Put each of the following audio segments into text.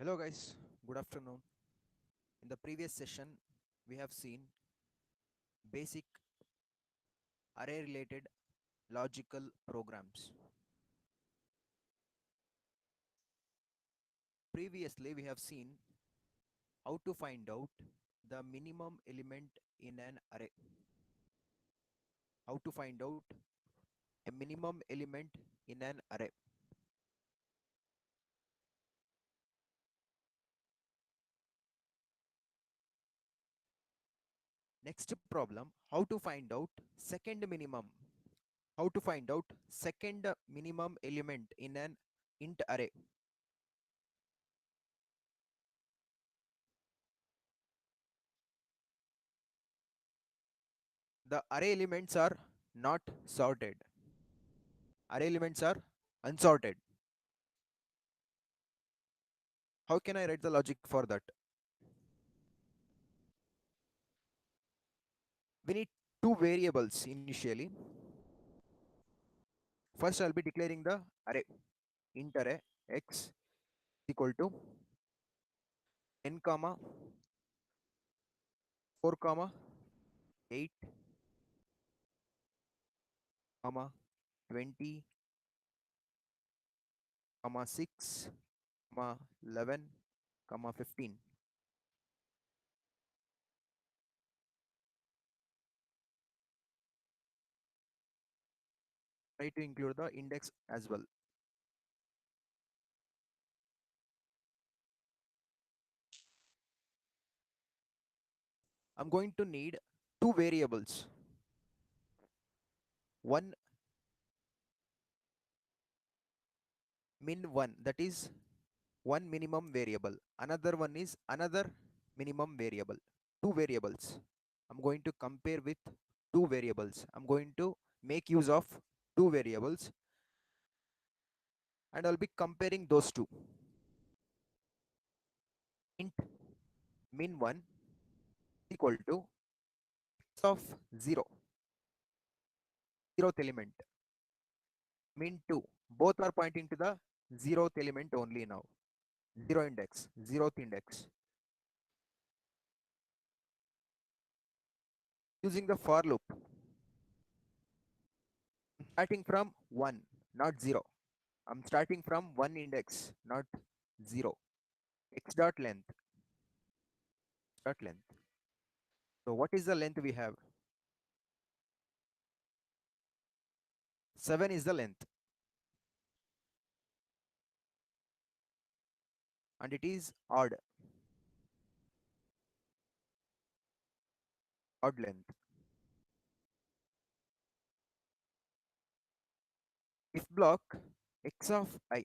Hello guys, good afternoon. In the previous session, we have seen basic array related logical programs. Previously, we have seen how to find out the minimum element in an array. How to find out a minimum element in an array. Next problem, how to find out second minimum. How to find out second minimum element in an int array. The array elements are not sorted. Array elements are unsorted. How can I write the logic for that? We need two variables initially. First, I'll be declaring the array. Int array x equal to n comma 4 comma 8 comma 20 comma 6 comma 11 comma 15. Try to include the index as well. I'm going to need two variables. One min1, that is one minimum variable. Another one is another minimum variable. Two variables. I'm going to compare with two variables. I'm going to make use of two variables and I'll be comparing those two. Int min1 equal to x of 0, zeroth element. Min2, both are pointing to the zeroth element only now. Zero index, zeroth index. Using the for loop, starting from 1, not 0. I'm starting from 1 index, not 0. X dot length, dot length. So what is the length we have? 7 is the length. And it is odd length. If block x of i,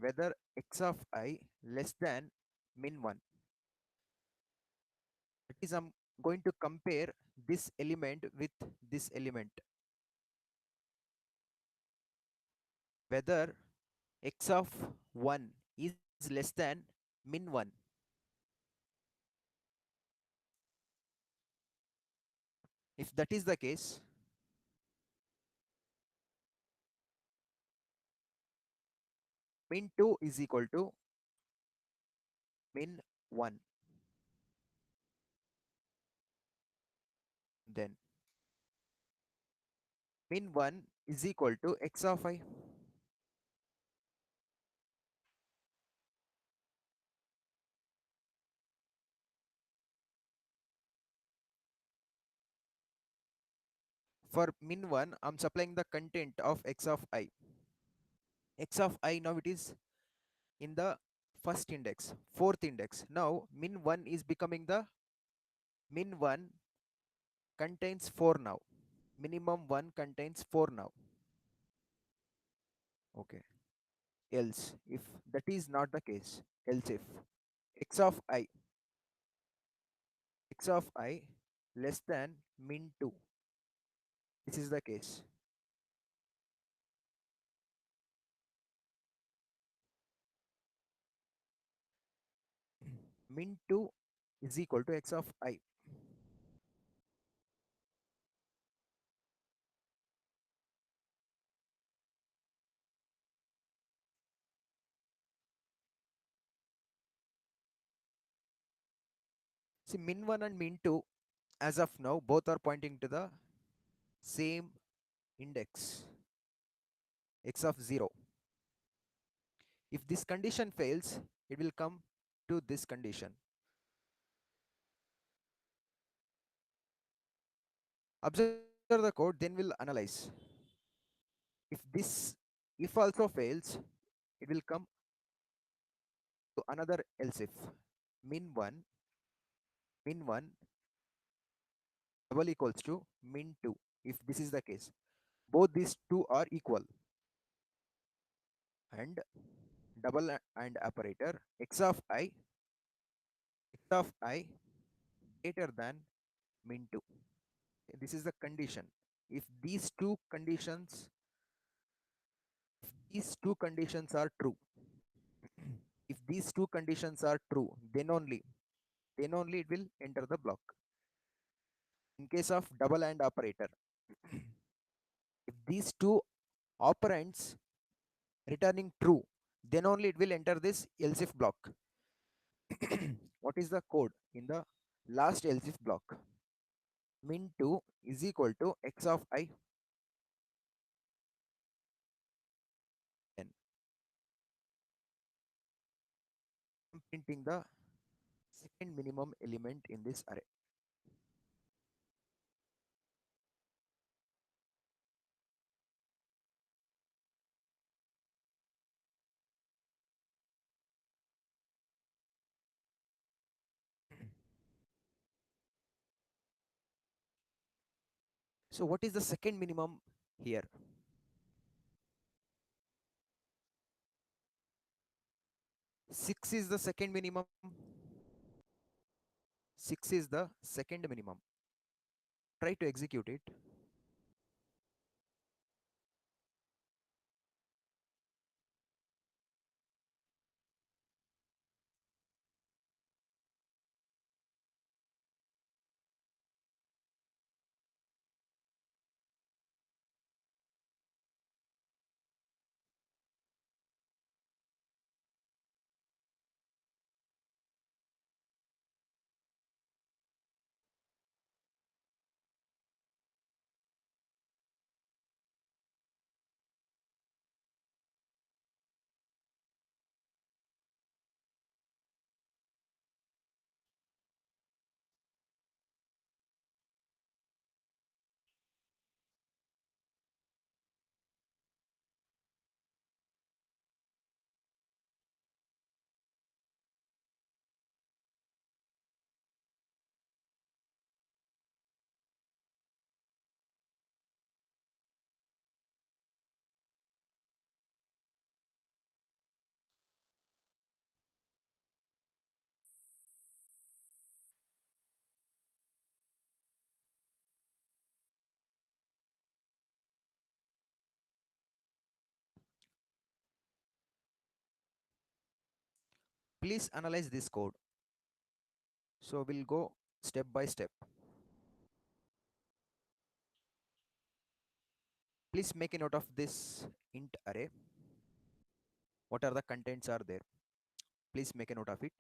whether x of I less than min1. That is, I'm going to compare this element with this element. Whether x of 1 is less than min1. If that is the case, min2 is equal to min1. Then min1 is equal to x of I. For min1, I'm supplying the content of x of I. X of I now it is in the first index, fourth index. Now min1 is becoming the min1 contains 4 now. Minimum 1 contains 4 now. Okay. Else, if that is not the case, else if x of I, less than min2, this is the case. Min2 is equal to x of I. See, min1 and min2, as of now, both are pointing to the same index, x of 0. If this condition fails, it will come to this condition. Observe the code, then we'll analyze. If this if also fails, it will come to another else if min1 min1 double equals to min2. If this is the case, both these two are equal, and double and operator x of I greater than min2. This is the condition. If these two conditions are true, if these two conditions are true, then only it will enter the block. In case of double and operator, if these two operands returning true, then only it will enter this else if block. What is the code in the last else if block? Min2 is equal to x of I n. I'm printing the second minimum element in this array. So what is the second minimum here? 6 is the second minimum. 6 is the second minimum. Try to execute it. Please analyze this code. So we'll go step by step. Please make a note of this int array. What are the contents are there? Please make a note of it.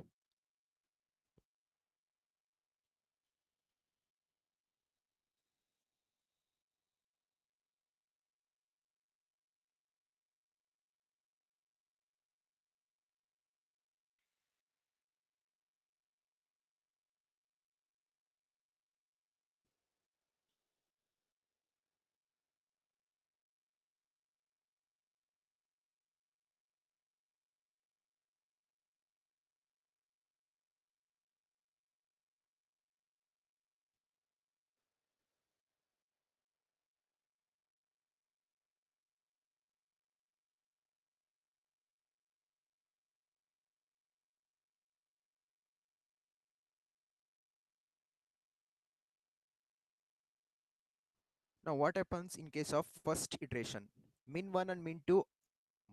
Now what happens in case of first iteration? Min1 and min2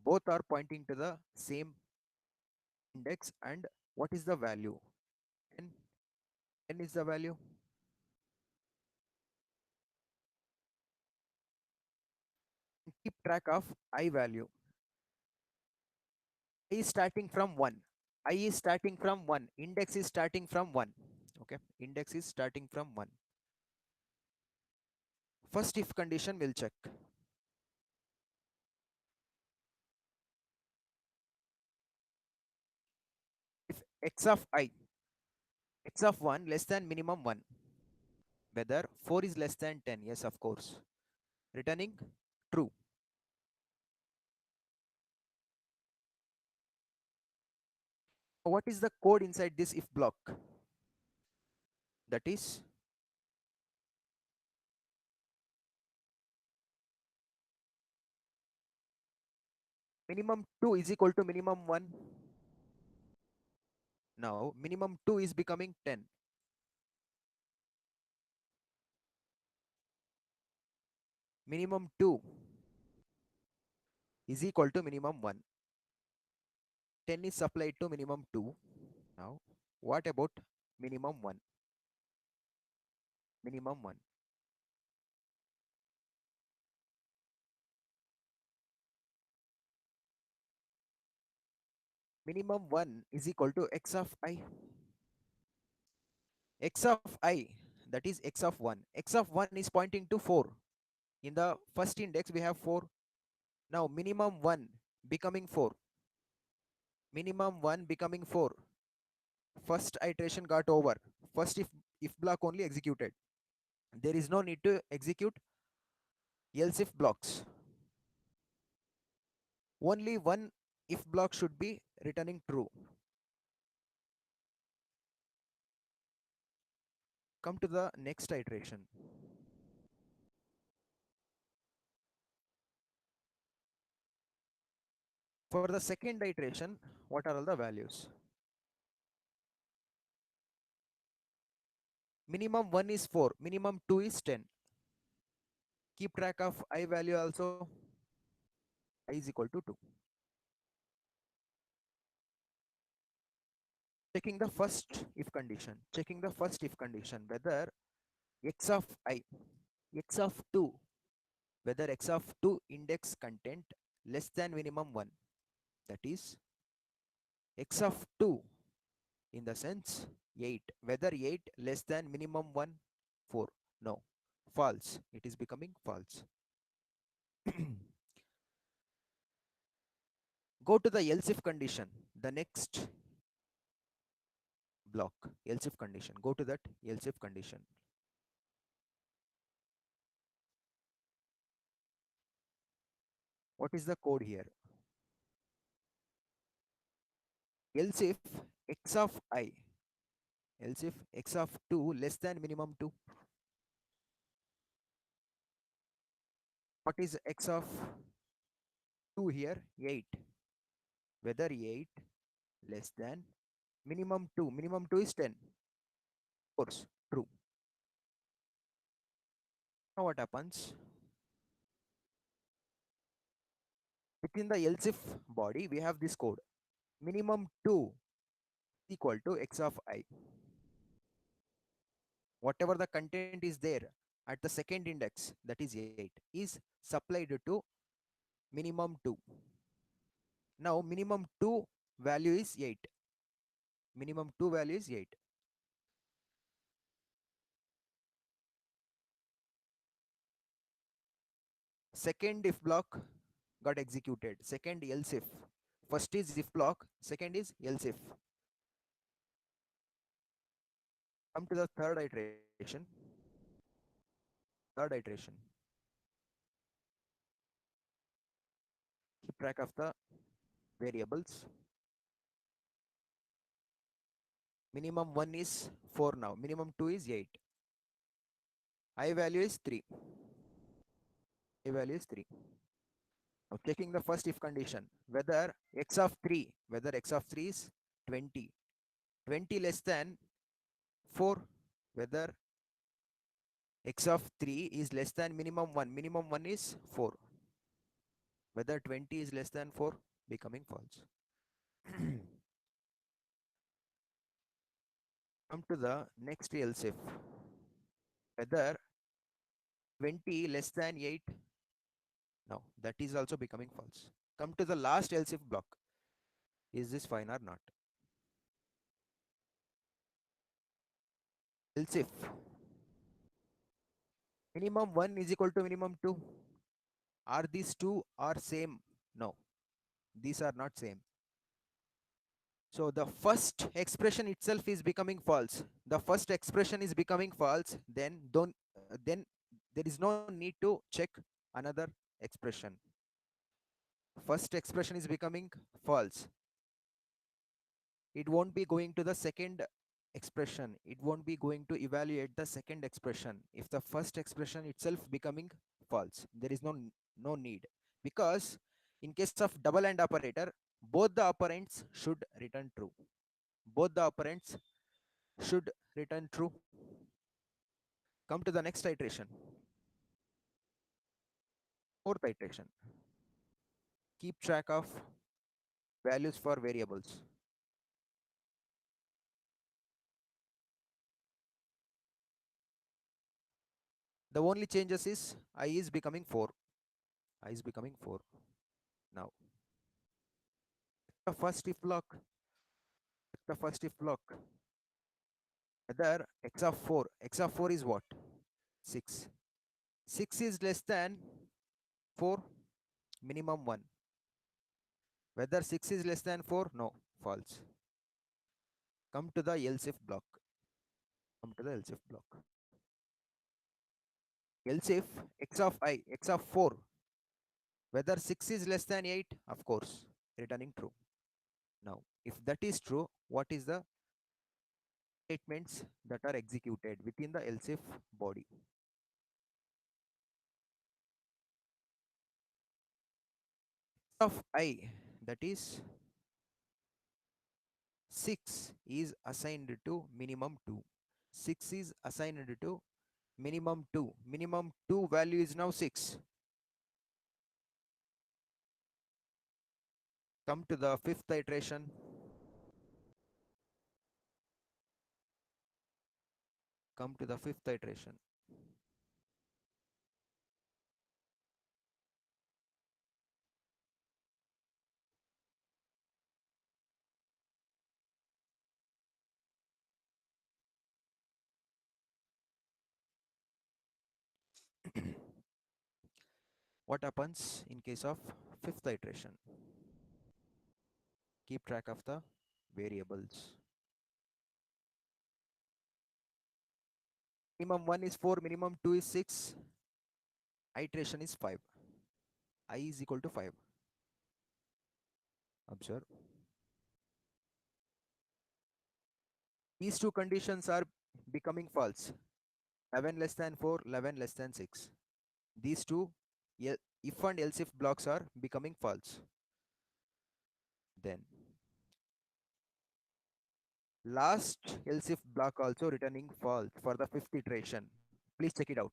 both are pointing to the same index, and what is the value? n, n is the value. Keep track of I value. I is starting from 1. I is starting from 1. Index is starting from 1. Okay, index is starting from 1. First if condition will check. If x of I, x of 1 less than minimum 1, whether 4 is less than 10, yes, of course, returning true. What is the code inside this if block? That is minimum 2 is equal to minimum 1. Now minimum 2 is becoming 10. Minimum 2 is equal to minimum 1. 10 is supplied to minimum 2. Now what about minimum 1? Minimum 1. Minimum 1 is equal to x of I. X of I, that is x of 1. X of 1 is pointing to 4. In the first index we have 4. Now minimum 1 becoming 4. Minimum 1 becoming 4. First iteration got over. First if block only executed. There is no need to execute else if blocks. Only one if block should be returning true. Come to the next iteration. For the second iteration, what are all the values? Minimum 1 is 4, minimum 2 is 10. Keep track of I value also. I is equal to 2. Checking the first if condition. Checking the first if condition whether x of I, x of 2, whether x of 2 index content less than minimum 1. That is x of 2 in the sense 8. Whether 8 less than minimum 1, 4. No, false. It is becoming false. Go to the else if condition. The next block, else if condition. Go to that else if condition. What is the code here? Else if x of I, else if x of 2 less than minimum 2. What is x of 2 here? 8. Whether 8 less than minimum 2. Minimum 2 is 10. Of course, true. Now what happens? Within the else if body, we have this code. Minimum 2 equal to x of I. Whatever the content is there at the second index, that is 8, is supplied to minimum 2. Now minimum 2 value is 8. Minimum 2 value is 8. Second if block got executed. Second else if. First is if block, second is else if. Come to the third iteration. Third iteration. Keep track of the variables. Minimum 1 is 4 now. Minimum 2 is 8. I value is 3. I value is 3. Now checking the first if condition. Whether x of 3, whether x of 3 is 20. 20 less than 4. Whether x of 3 is less than minimum 1. Minimum 1 is 4. Whether 20 is less than 4, becoming false. Come to the next else if. Whether 20 less than 8, no, that is also becoming false. Come to the last else if block. Is this fine or not? else if minimum 1 is equal to minimum 2, are these two are same? No, these are not same. So the first expression itself is becoming false. The first expression is becoming false, then there is no need to check another expression. First expression is becoming false. It won't be going to the second expression. It won't be going to evaluate the second expression if the first expression itself becoming false. There is no need, because in case of double AND operator, both the operands should return true. Both the operands should return true. Come to the next iteration, fourth iteration. Keep track of values for variables. The only changes is I is becoming 4. I is becoming 4. Now, the first if block, the first if block, whether x of 4 is what? 6. 6 is less than 4, minimum 1. Whether 6 is less than 4? No, false. Come to the else if block. Come to the else if block. Else if x of 4, whether 6 is less than 8? Of course, returning true. Now, if that is true, what is the statements that are executed within the else if body? Of I, that is 6 is assigned to minimum 2. 6 is assigned to minimum 2. Minimum 2 value is now 6. Come to the fifth iteration. Come to the fifth iteration. What happens in case of fifth iteration? Keep track of the variables. Minimum 1 is 4, minimum 2 is 6, iteration is 5. I is equal to 5. Observe. These two conditions are becoming false. 11 less than 4, 11 less than 6. These two if and else if blocks are becoming false. Then last else if block also returning false for the fifth iteration. Please check it out.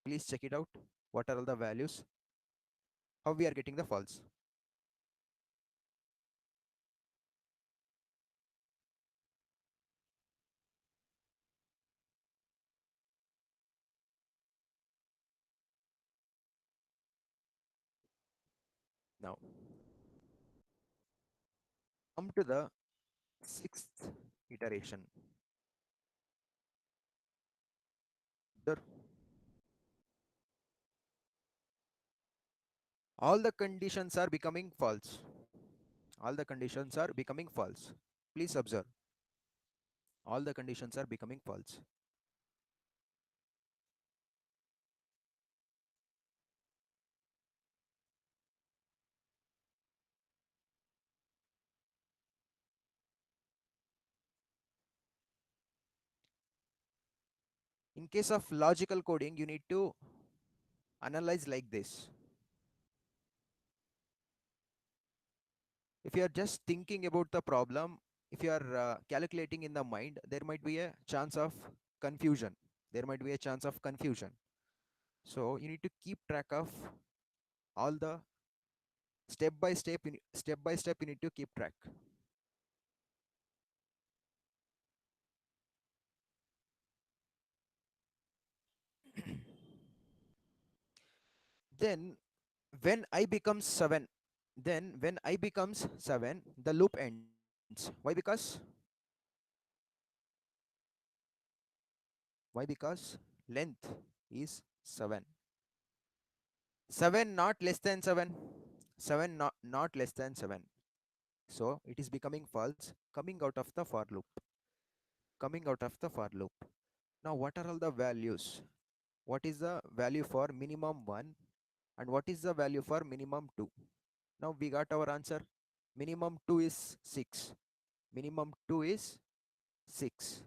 Please check it out. What are all the values? How we are getting the false? Now come to the sixth iteration. The, all the conditions are becoming false. All the conditions are becoming false. Please observe. All the conditions are becoming false. In case of logical coding, you need to analyze like this. If you are just thinking about the problem, if you are calculating in the mind, there might be a chance of confusion. There might be a chance of confusion. So you need to keep track of all the step by step you need to keep track. Then when I becomes 7, then when I becomes 7, the loop ends. Why? Because Why? Because length is 7. 7 not less than 7. 7 not less than 7. So it is becoming false, coming out of the for loop. Coming out of the for loop. Now what are all the values? What is the value for minimum 1 and what is the value for minimum 2? Now we got our answer. Minimum 2 is 6. Minimum 2 is 6.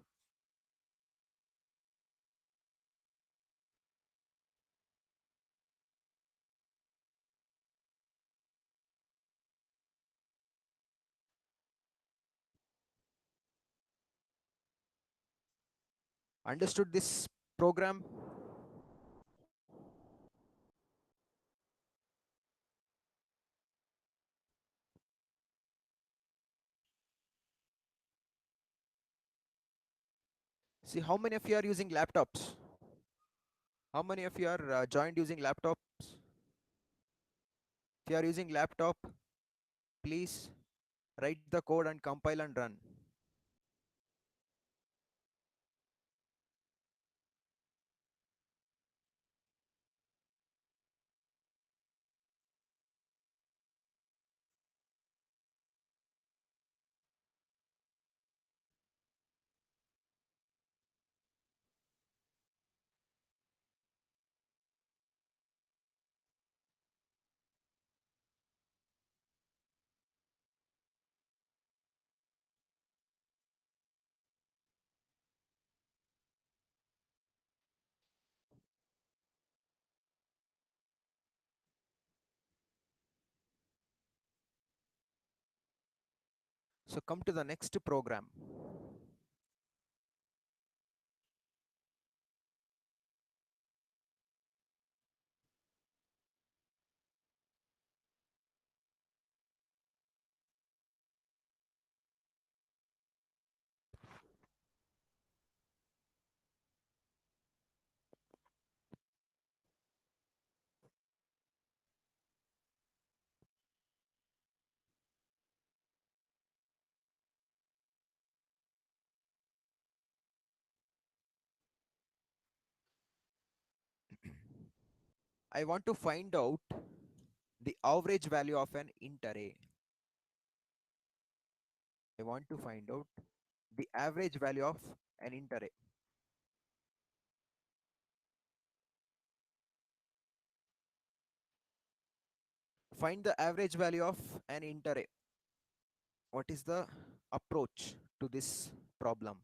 Understood this program? See, how many of you are using laptops? How many of you are joined using laptops? If you are using laptop, please write the code and compile and run. So come to the next program. I want to find out the average value of an int array. I want to find out the average value of an int array. Find the average value of an int array. What is the approach to this problem?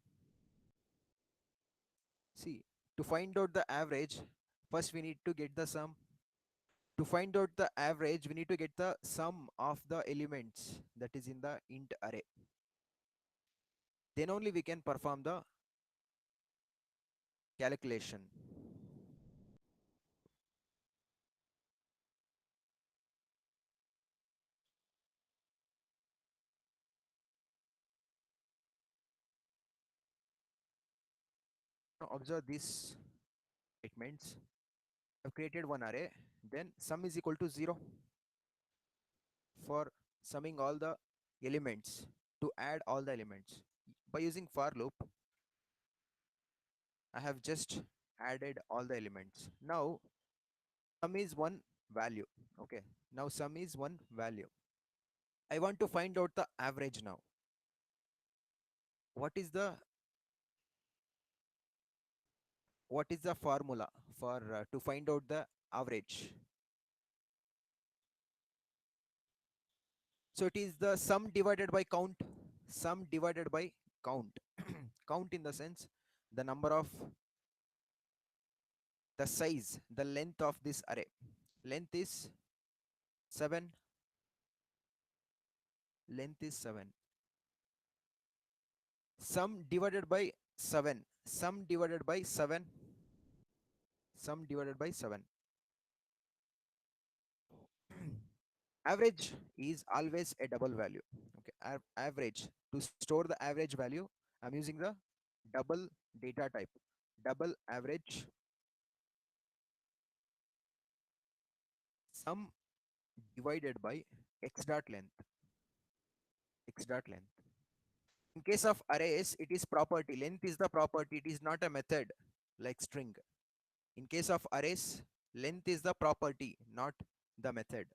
See, to find out the average, first we need to get the sum. To find out the average, we need to get the sum of the elements that is in the int array. Then only we can perform the calculation. Now observe these statements. I've created one array, then sum is equal to 0 for summing all the elements, to add all the elements. By using for loop, I have just added all the elements. Now sum is one value. Okay. Now sum is one value. I want to find out the average now. What is the formula for to find out the average? So it is the sum divided by count. Sum divided by count. Count in the sense the number of, the size, the length of this array. Length is 7. Length is 7. Sum divided by 7. Sum divided by 7. Sum divided by 7. Average is always a double value. Okay, average. To store the average value, I'm using the double data type. Double average sum divided by x dot length. X dot length. In case of arrays, it is property. Length is the property. It is not a method. like string. In case of arrays, length is the property, not the method.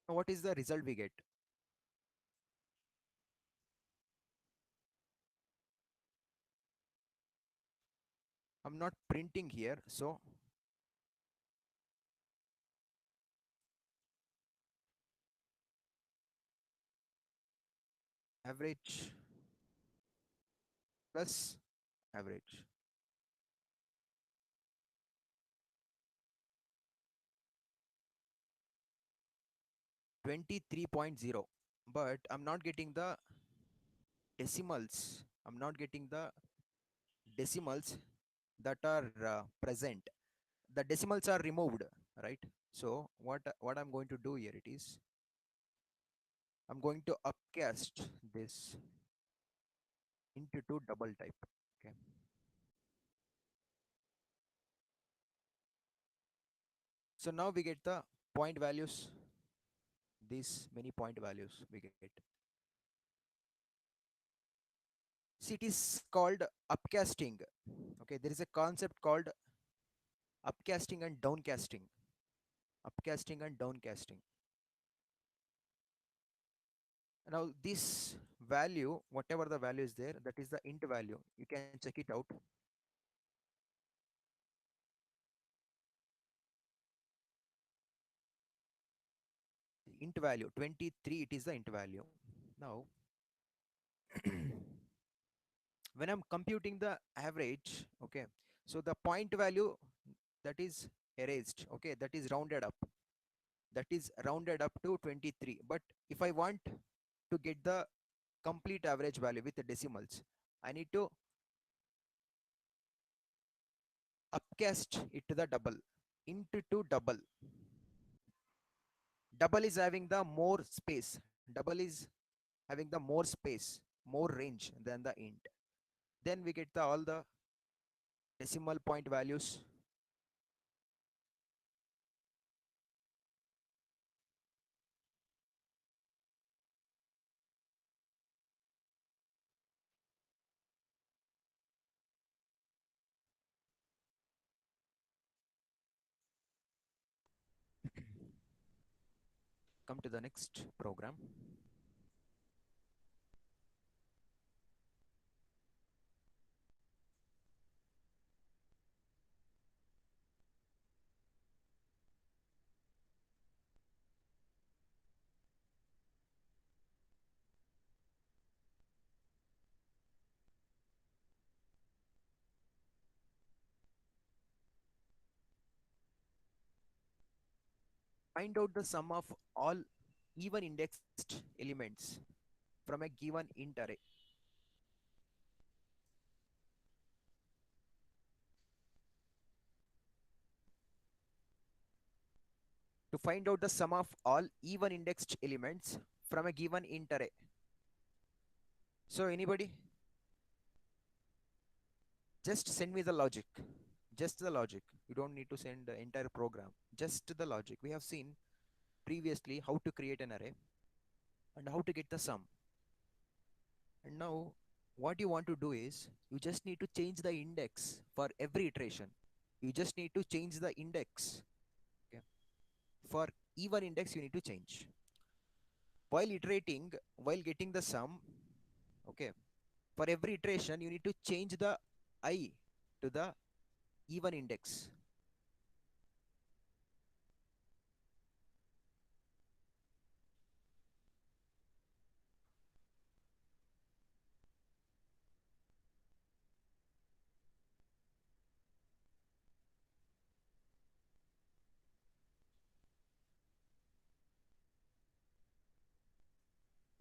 Now what is the result we get? I'm not printing here, so average plus average. 23.0, but I'm not getting the decimals. I'm not getting the decimals that are present. The decimals are removed, right? So what I'm going to do here, it is I'm going to upcast this into to double type. Okay. So now we get the point values. These many point values we get. See, it is called upcasting. Okay, there is a concept called upcasting and downcasting. Upcasting and downcasting. Now this value, whatever the value is there, that is the int value. You can check it out. Int value 23, it is the int value. Now when I'm computing the average, okay, so the point value, that is erased, okay, that is rounded up, that is rounded up to 23. But if I want to get the complete average value with the decimals, I need to upcast it to the double, into to double. Double is having the more space, double is having the more space, more range than the int. Then we get the all the decimal point values. Come to the next program. Find out the sum of all even indexed elements from a given int array. To find out the sum of all even indexed elements from a given int array. So anybody, just send me the logic. Just the logic. You don't need to send the entire program. Just the logic. We have seen previously how to create an array and how to get the sum. And now what you want to do is you just need to change the index for every iteration. You just need to change the index. Okay. For even index, you need to change. While iterating, while getting the sum, okay, for every iteration, you need to change the I to the even index.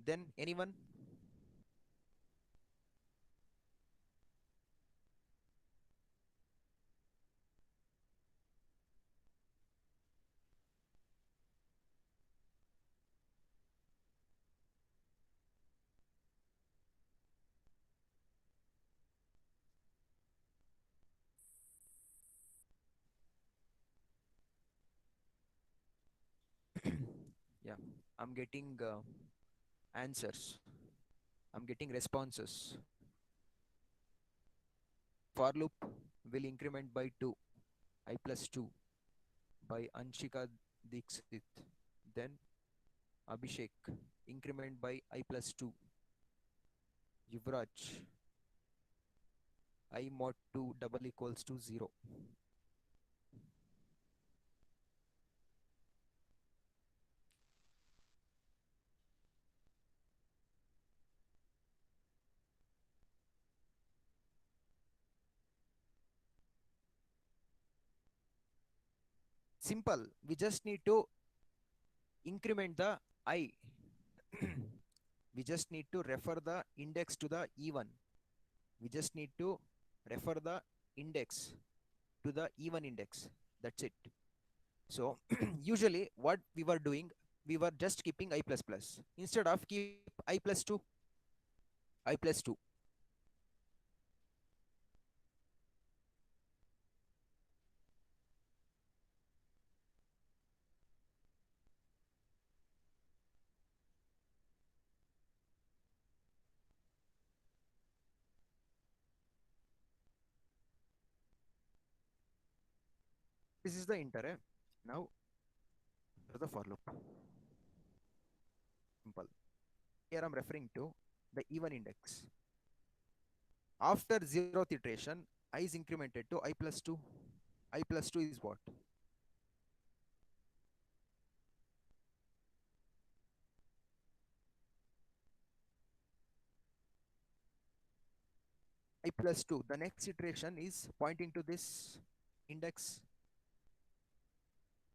Then anyone? Yeah. I'm getting answers. I'm getting responses. For loop will increment by 2, I plus 2 by Anshika Dixit. Then Abhishek, increment by I plus 2. Yuvraj, I mod 2 double equals to 0. Simple. We just need to increment the I. We just need to refer the index to the even. We just need to refer the index to the even index. That's it. So usually what we were doing, we were just keeping I plus plus. Instead of keep I plus 2, I plus 2. This is the inter. Now for the for loop. Simple. Here I'm referring to the even index. After zeroth iteration, I is incremented to I plus 2. I plus 2 is what? I plus 2. The next iteration is pointing to this index.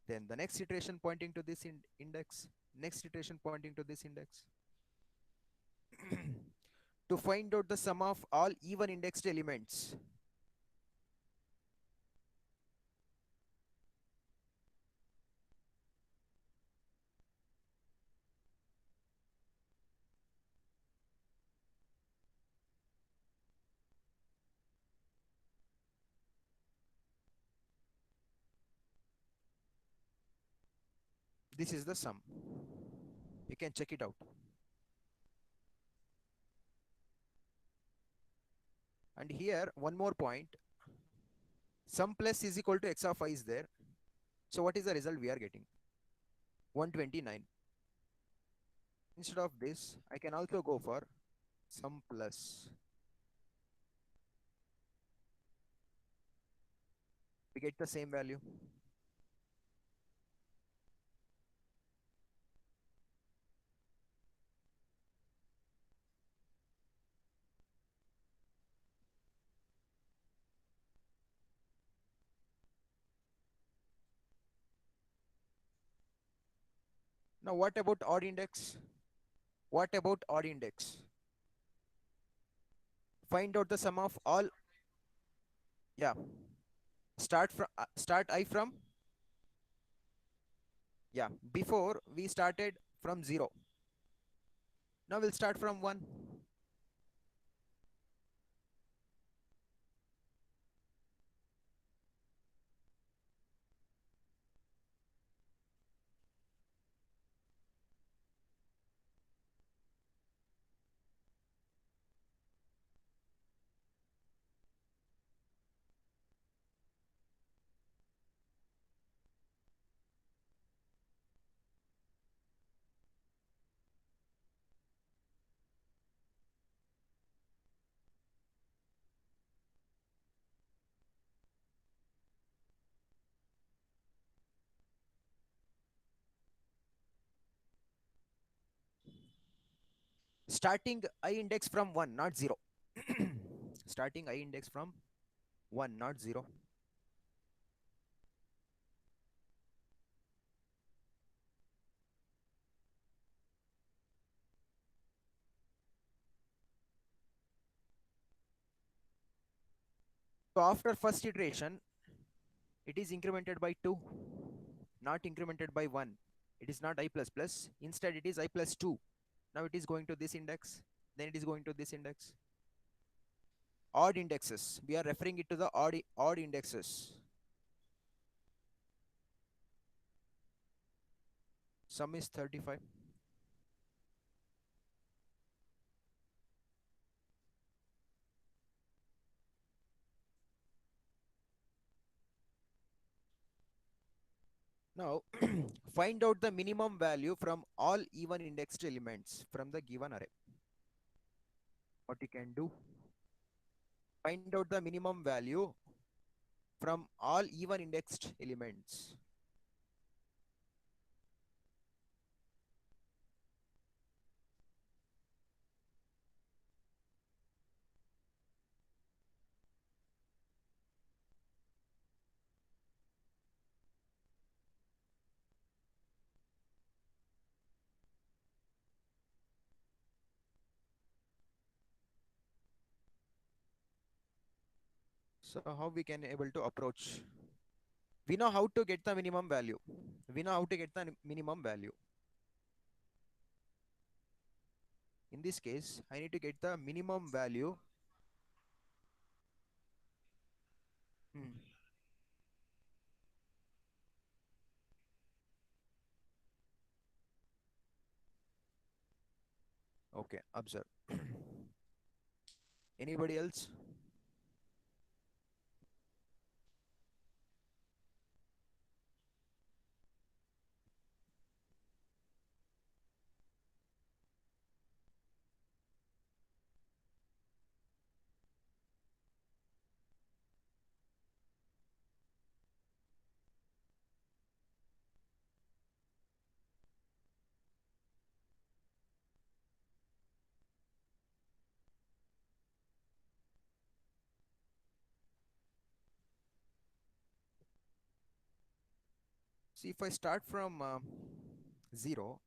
Then the next iteration pointing to this index. Next iteration pointing to this index. To find out the sum of all even indexed elements. This is the sum. You can check it out. And here, one more point. Sum plus is equal to x of I is there. So what is the result we are getting? 129. Instead of this, I can also go for sum plus. We get the same value. Now what about odd index? What about odd index? Find out the sum of all. Yeah. Start I from. Yeah. Before we started from 0. Now we'll start from 1. Starting I index from 1, not 0. Starting I index from 1, not 0. So after first iteration, it is incremented by 2, not incremented by 1. It is not I plus plus. Instead, it is I plus 2. Now it is going to this index. Then it is going to this index. Odd indexes. We are referring it to the odd indexes. Sum is 35. Now find out the minimum value from all even indexed elements from the given array. What you can do, find out the minimum value from all even indexed elements. So how we can able to approach? We know how to get the minimum value. We know how to get the minimum value. In this case, I need to get the minimum value. Hmm. Okay, observe. Anybody else? See, if I start from 0,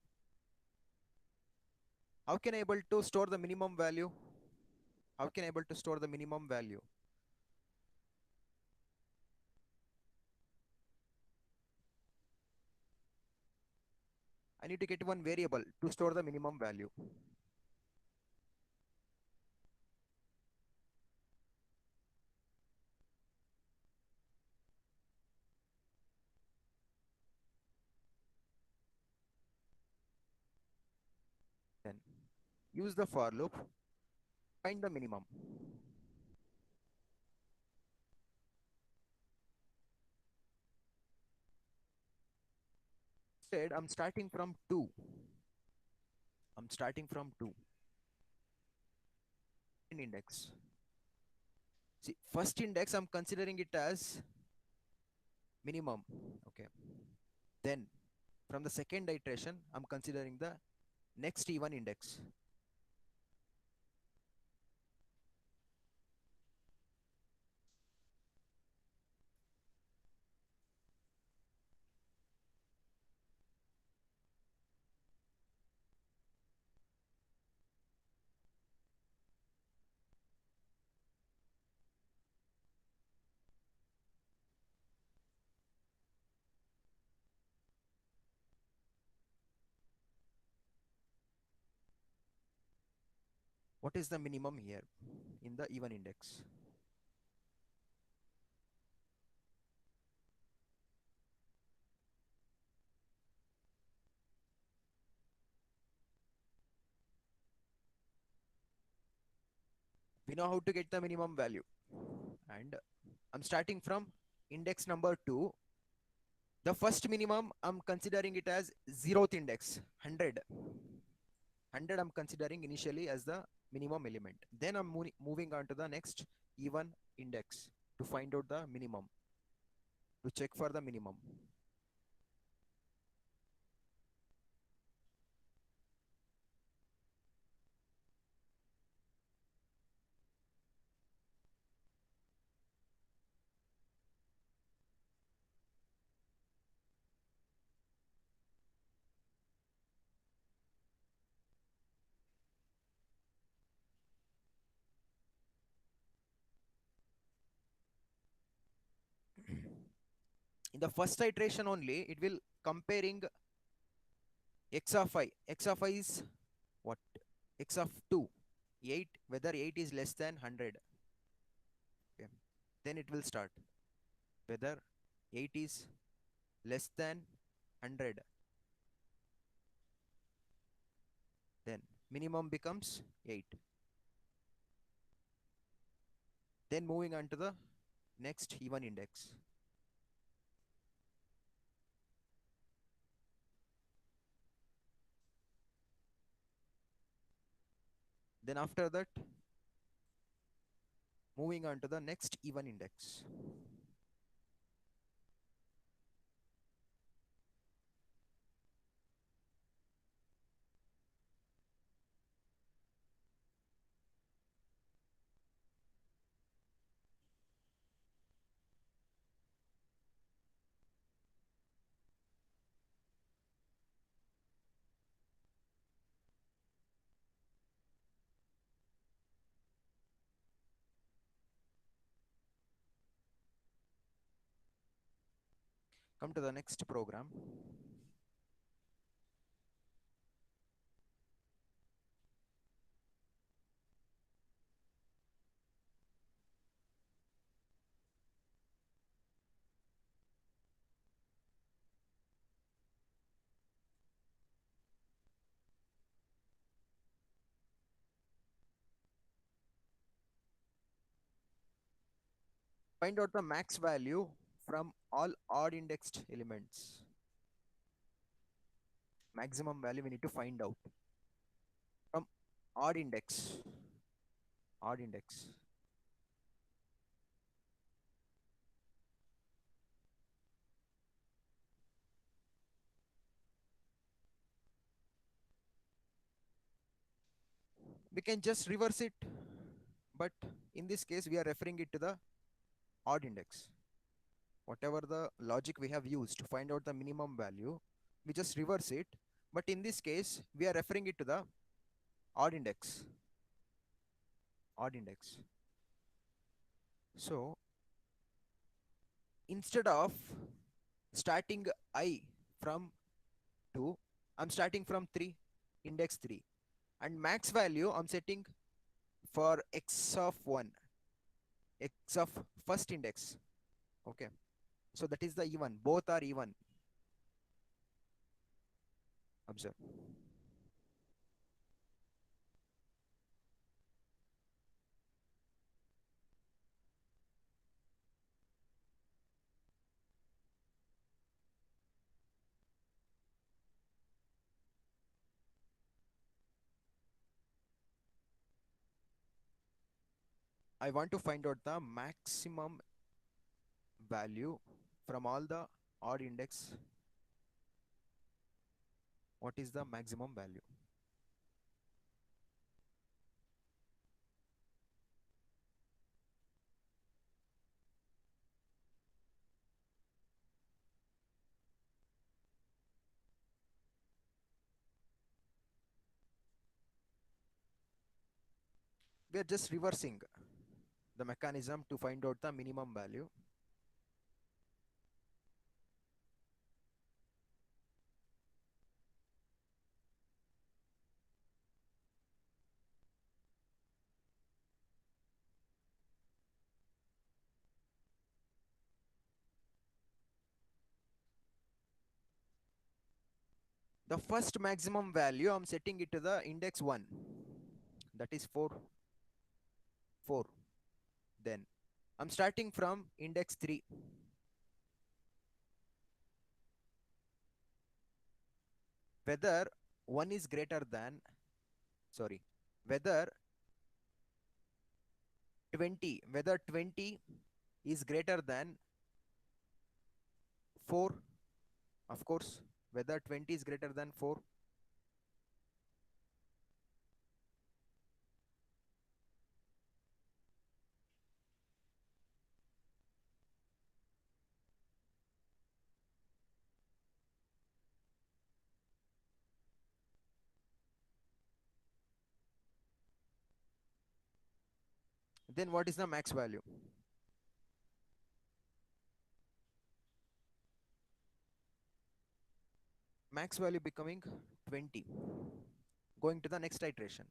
how can I able to store the minimum value? How can I able to store the minimum value? I need to get one variable to store the minimum value. Then use the for loop, find the minimum. Instead, I'm starting from 2. I'm starting from 2 in index. See, first index, I'm considering it as minimum. Okay. Then from the second iteration, I'm considering the next even index. What is the minimum here in the even index? We know how to get the minimum value. And I'm starting from index number 2. The first minimum, I'm considering it as 0th index, 100. 100 I'm considering initially as the minimum element. Then I'm moving on to the next even index to find out the minimum, to check for the minimum. In the first iteration only, it will comparing x of I. X of I is what? X of 2. 8, whether 8 is less than 100. Okay. Then it will start. Whether 8 is less than 100. Then minimum becomes 8. Then moving on to the next even index. Then after that, moving on to the next even index. Come to the next program. Find out the max value from all odd indexed elements. Maximum value we need to find out from odd index. Odd index. We can just reverse it, but in this case we are referring it to the odd index. Whatever the logic we have used to find out the minimum value, we just reverse it, but in this case we are referring it to the odd index. Odd index. So instead of starting I from 2, I'm starting from 3, index 3, and max value I'm setting for x of 1, x of first index. Okay, so that is the even, both are even. Observe. I want to find out the maximum value from all the odd index. What is the maximum value? We are just reversing the mechanism to find out the minimum value. The first maximum value I'm setting it to the index 1, that is 4, 4. Then I'm starting from index 3. Whether 1 is greater than, sorry, whether 20 is greater than 4, of course, whether 20 is greater than 4. Then what is the max value? Max value becoming 20. Going to the next iteration.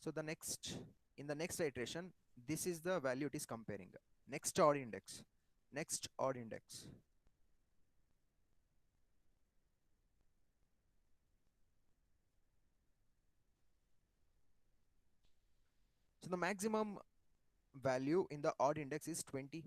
So the next, in the next iteration, this is the value it is comparing. Next odd index. Next odd index. So the maximum value in the odd index is 20.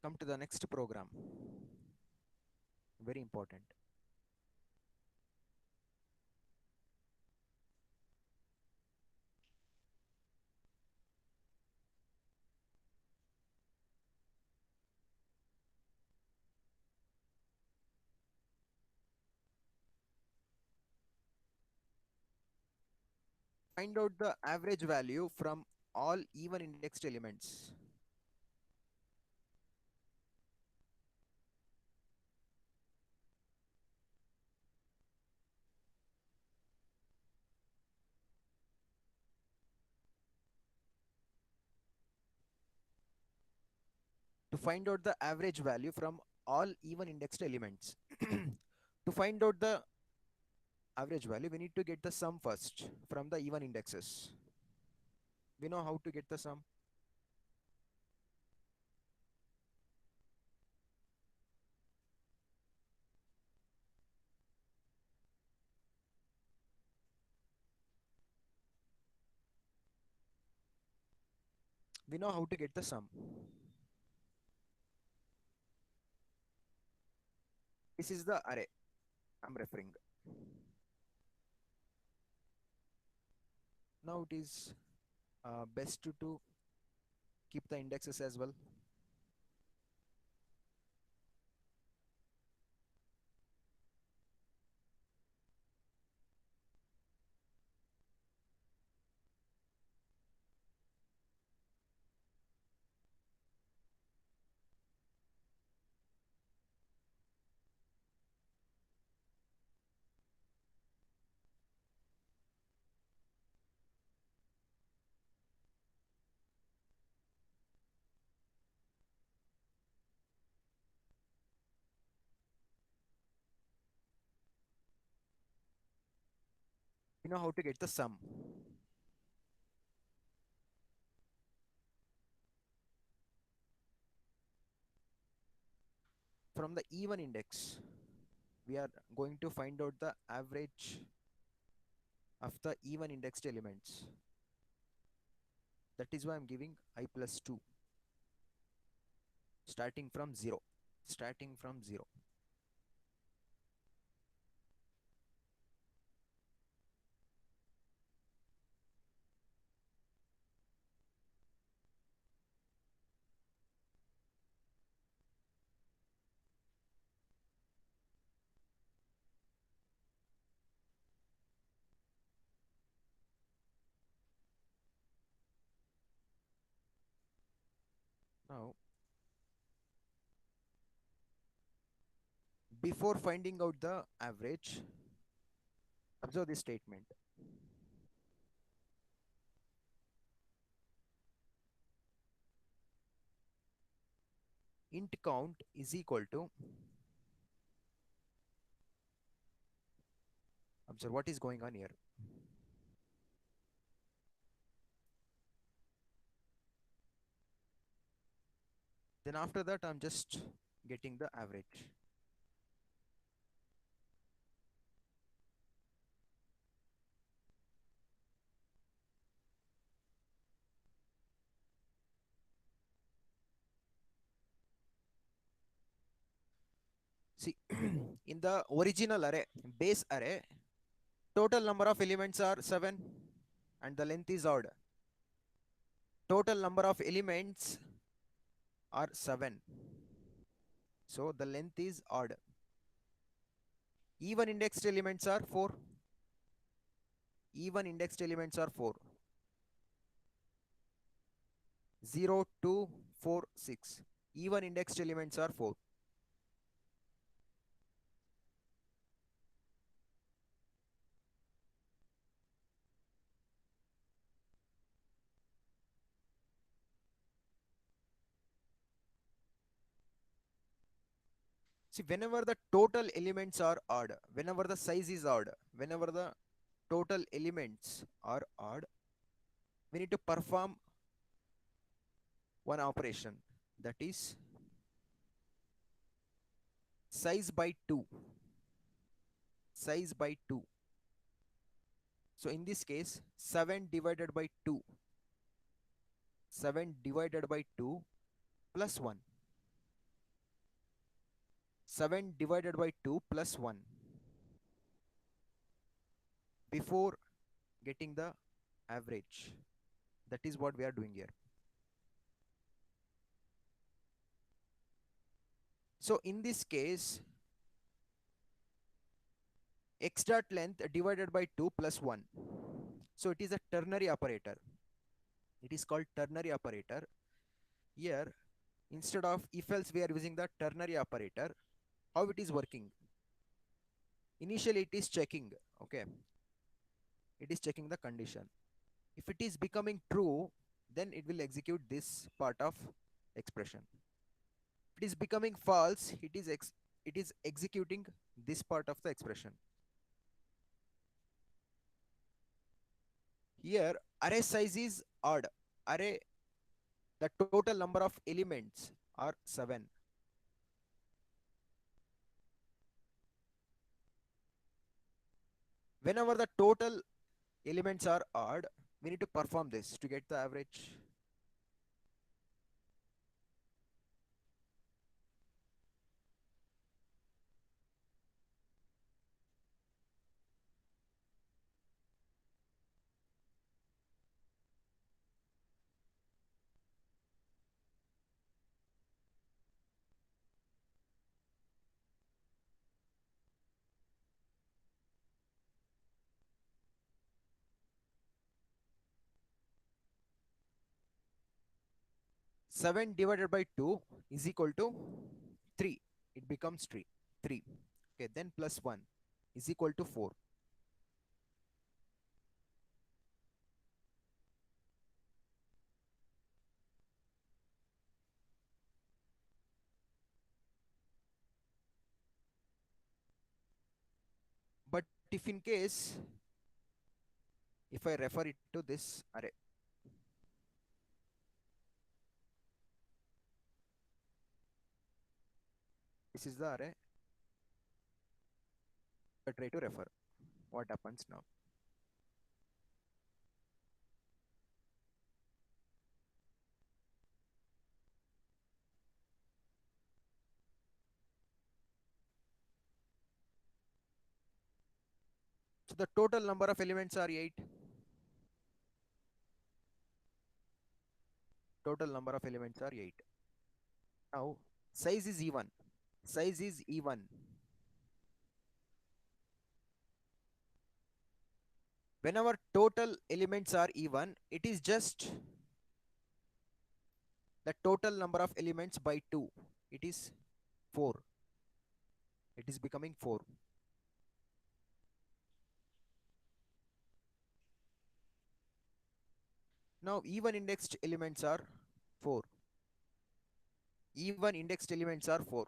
Come to the next program. Very important. Find out the average value from all even indexed elements. To find out the average value from all even indexed elements. To find out the average value, we need to get the sum first from the even indexes. We know how to get the sum. We know how to get the sum. This is the array I'm referring. Now it is best to keep the indexes as well. We know how to get the sum. From the even index, we are going to find out the average of the even indexed elements. That is why I'm giving I plus 2, starting from 0. Starting from 0. Now, before finding out the average, observe this statement. Int count is equal to, observe what is going on here. Then after that, I'm just getting the average. See, in the original array, base array, total number of elements are 7 and the length is odd. Total number of elements are 7. So the length is odd. Even indexed elements are 4. Even indexed elements are 4. 0, 2, 4, 6. Even indexed elements are 4. See, whenever the total elements are odd, whenever the size is odd, whenever the total elements are odd, we need to perform one operation, that is size by 2. Size by 2. So in this case, 7 divided by 2. 7 divided by 2 plus 1. 7 divided by 2 plus 1 before getting the average. That is what we are doing here. So in this case, x dot length divided by 2 plus 1. So it is a ternary operator. It is called ternary operator. Here, instead of if else, we are using the ternary operator. How it is working? Initially, it is checking. Okay, it is checking the condition. If it is becoming true, then it will execute this part of expression. If it is becoming false, it is executing this part of the expression. Here, array size is odd. Array, the total number of elements are 7. Whenever the total elements are odd, we need to perform this to get the average. Seven divided by two is equal to 3. It becomes 3. 3. Okay, then plus 1 is equal to 4. But if in case, if I refer it to this array, this is the array, I try to refer what happens now. So the total number of elements are 8. Total number of elements are 8. Now, size is even. Size is even. Whenever total elements are even, it is just the total number of elements by 2. It is 4. It is becoming 4. Now, even indexed elements are 4. Even indexed elements are 4.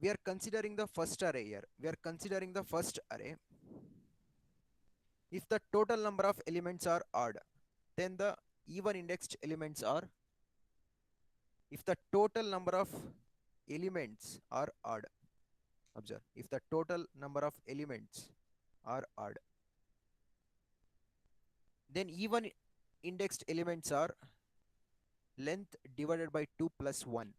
We are considering the first array here. We are considering the first array. If the total number of elements are odd, then the even indexed elements are. If the total number of elements are odd, observe, if the total number of elements are odd, then even indexed elements are length divided by 2 plus 1.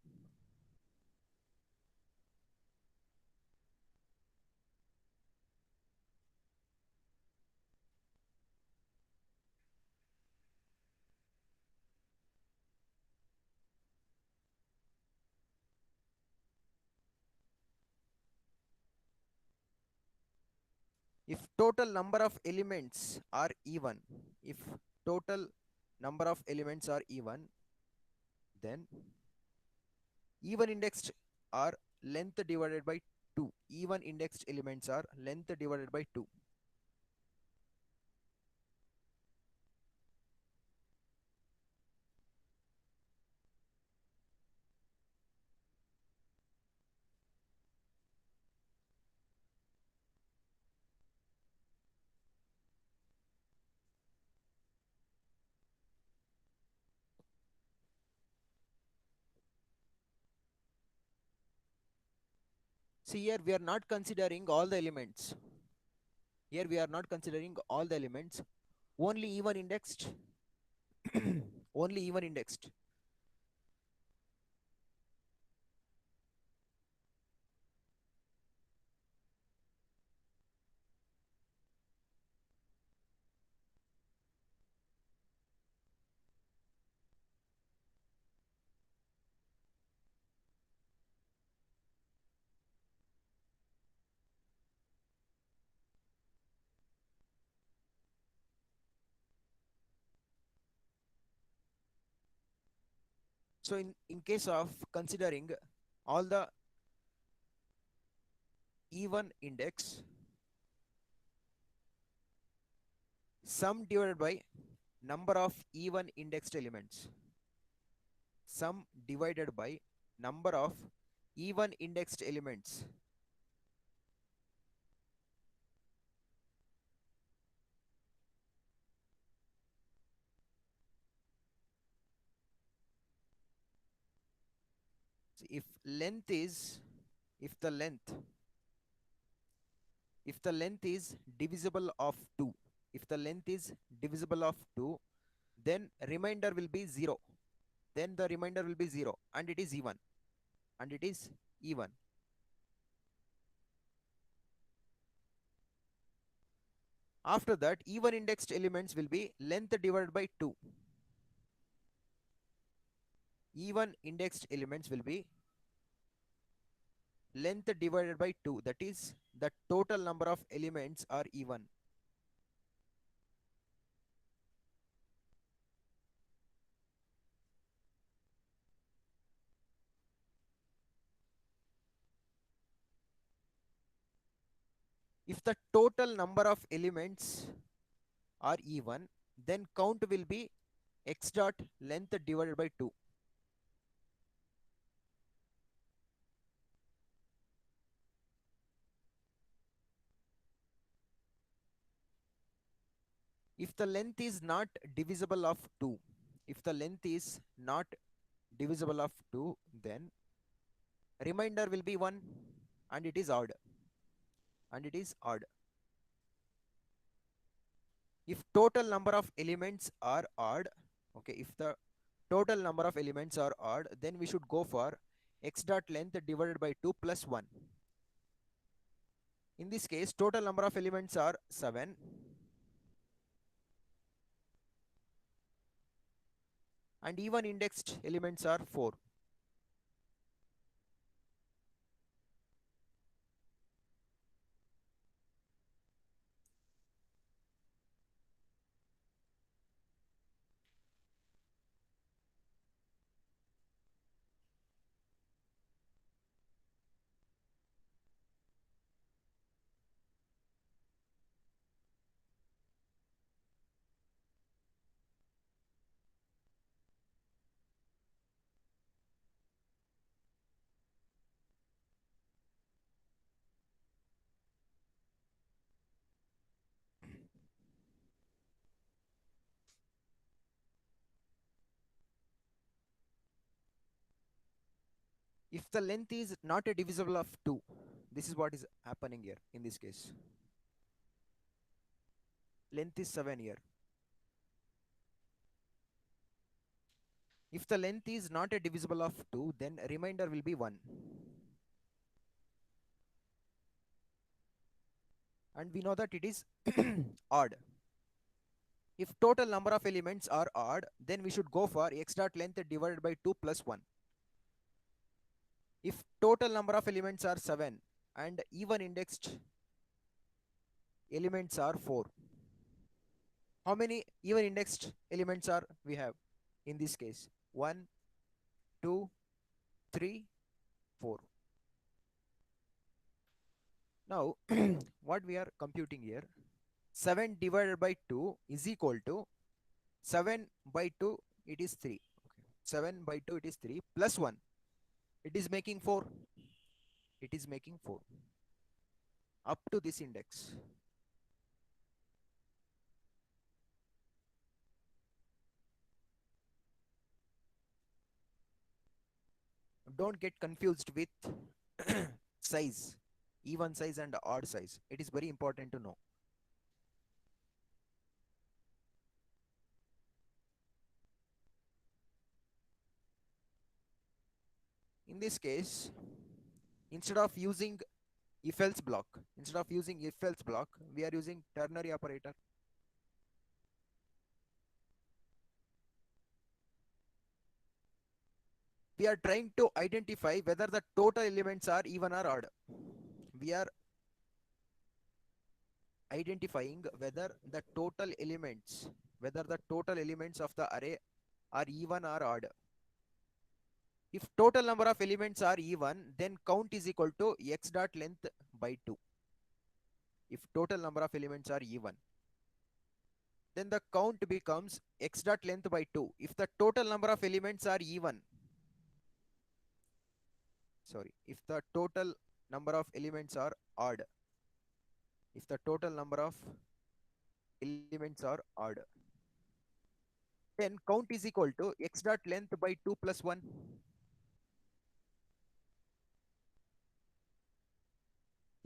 If total number of elements are even, if total number of elements are even, then even indexed are length divided by 2. Even indexed elements are length divided by 2. See here we are not considering all the elements. Here we are not considering all the elements. Only even indexed. Only even indexed. So in case of considering all the even index, sum divided by number of even indexed elements. Sum divided by number of even indexed elements. So if length is, if the length, if the length is divisible of 2, if the length is divisible of 2, then remainder will be 0. Then the remainder will be 0 and it is even. And it is even. After that, even indexed elements will be length divided by 2. Even indexed elements will be length divided by 2. That is, the total number of elements are even. If the total number of elements are even, then count will be x dot length divided by 2. If the length is not divisible of 2, if the length is not divisible of 2, then remainder will be 1 and it is odd. And it is odd. If total number of elements are odd, okay, if the total number of elements are odd, then we should go for x dot length divided by 2 plus 1. In this case, total number of elements are 7 and even indexed elements are 4. If the length is not a divisible of 2, this is what is happening here in this case. Length is 7 here. If the length is not a divisible of 2, then remainder will be 1. And we know that it is odd. If total number of elements are odd, then we should go for x dot length divided by 2 plus 1. If total number of elements are 7 and even indexed elements are 4. How many even indexed elements are we have in this case? 1, 2, 3, 4. Now, what we are computing here, 7 divided by 2 is equal to 7 by 2, it is 3. Okay. 7 by 2, it is 3 plus 1. It is making 4. It is making 4 up to this index. Don't get confused with size, even size and odd size. It is very important to know. In this case, instead of using if else block, we are using ternary operator. We are trying to identify whether the total elements are even or odd. We are identifying whether the total elements of the array are even or odd. If total number of elements are even, then count is equal to x dot length by 2. If total number of elements are even, then the count becomes x dot length by 2. If the total number of elements are even, if the total number of elements are odd, if the total number of elements are odd, then count is equal to x dot length by 2 plus 1.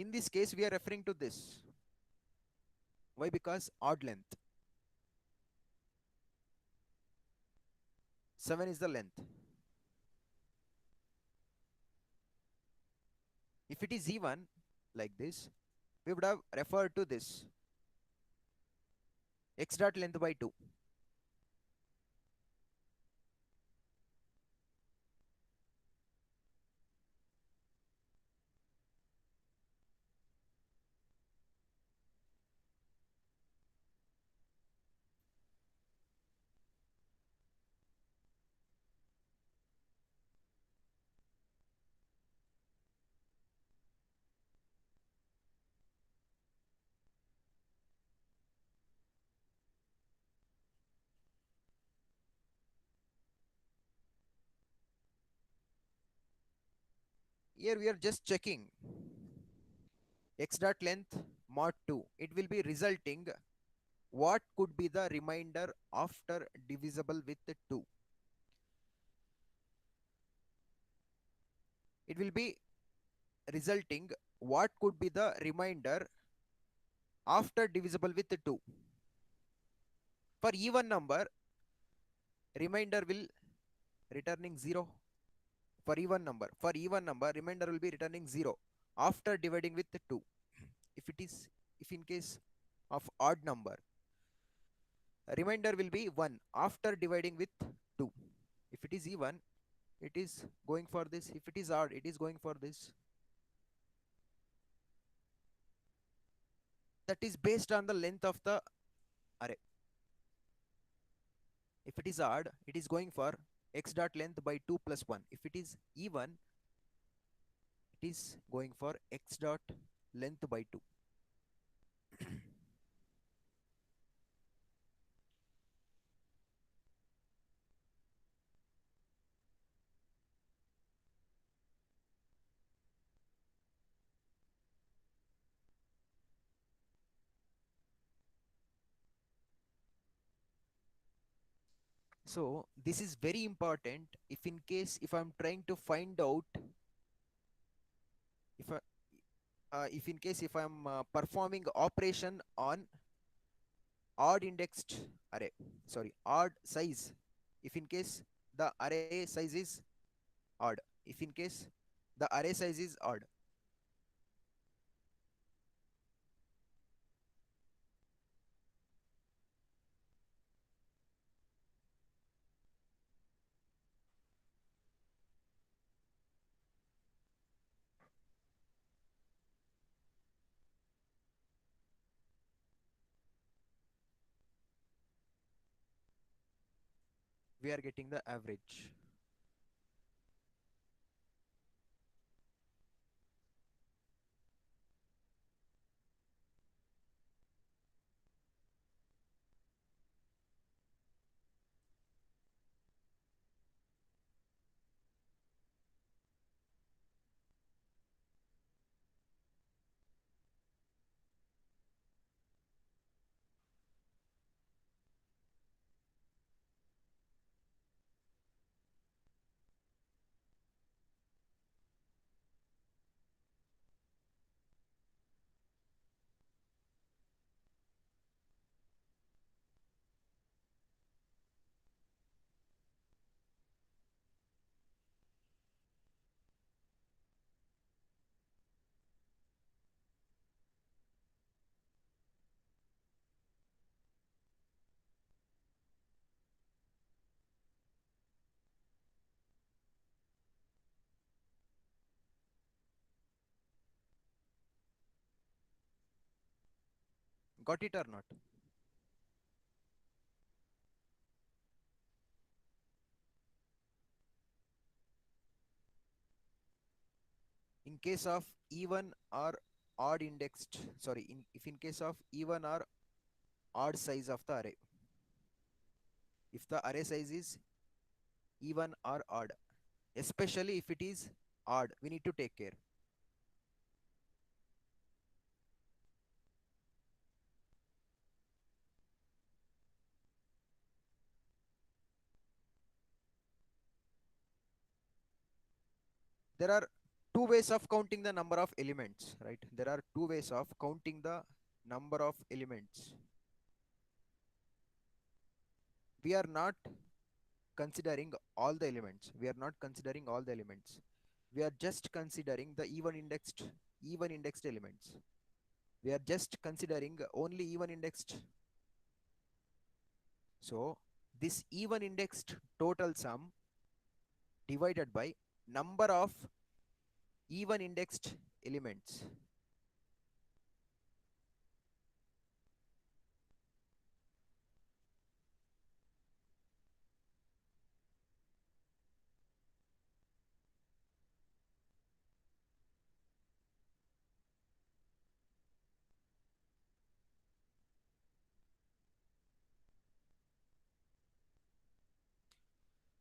In this case, we are referring to this. Why? Because odd length. 7 is the length. If it is even, like this, we would have referred to this x dot length by 2. Here we are just checking x dot length mod 2. It will be resulting what could be the remainder after divisible with 2. It will be resulting what could be the remainder after divisible with 2. For even number, remainder will returning 0. For even number, remainder will be returning 0 after dividing with 2. If it is, if in case of odd number, remainder will be 1 after dividing with 2. If it is even, it is going for this. If it is odd, it is going for this. That is based on the length of the array. If it is odd, it is going for x dot length by 2 plus 1. If it is even, it is going for x dot length by 2. So this is very important. If in case if I'm trying to find out if I, if in case if I'm performing operation on odd indexed array, odd size, if in case the array size is odd, if in case the array size is odd, we are getting the average. Got it or not? In case of even or odd indexed, sorry, if in case of even or odd size of the array, if the array size is even or odd, especially if it is odd, we need to take care. There are two ways of counting the number of elements, right? There are two ways of counting the number of elements. We are not considering all the elements. We are not considering all the elements. We are just considering the even indexed elements. We are just considering only even indexed. So this even indexed total sum divided by number of even indexed elements.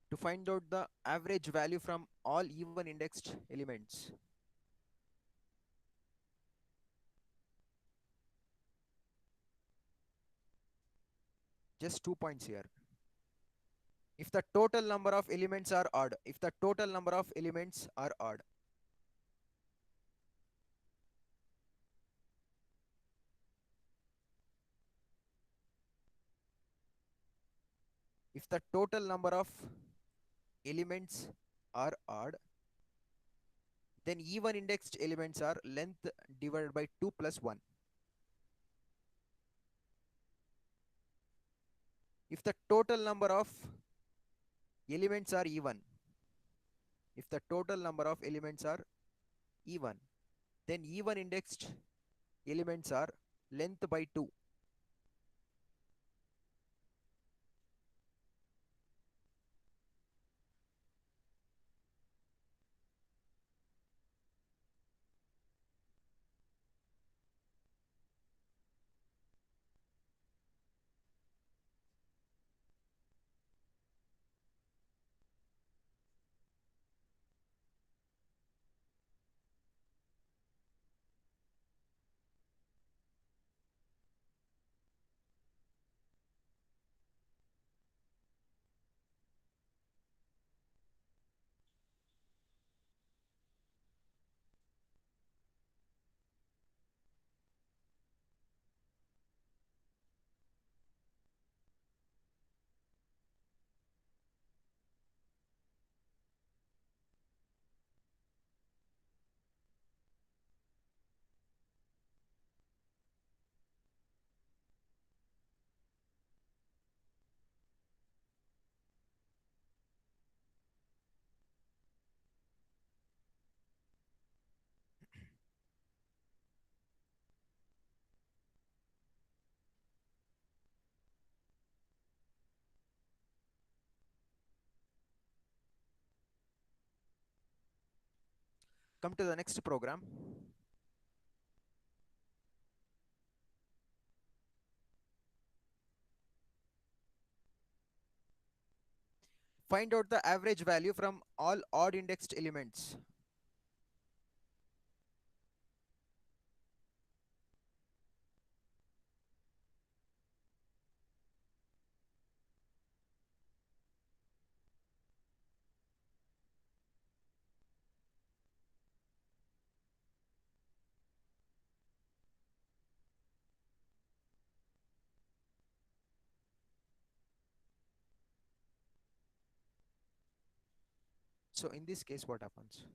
To find out the average value from all even indexed elements. Just 2 points here. If the total number of elements are odd, if the total number of elements are odd, if the total number of elements are odd, then even indexed elements are length divided by 2 plus 1. If the total number of elements are even, if the total number of elements are even, then even indexed elements are length by 2. Come to the next program. Find out the average value from all odd indexed elements. So in this case, what happens?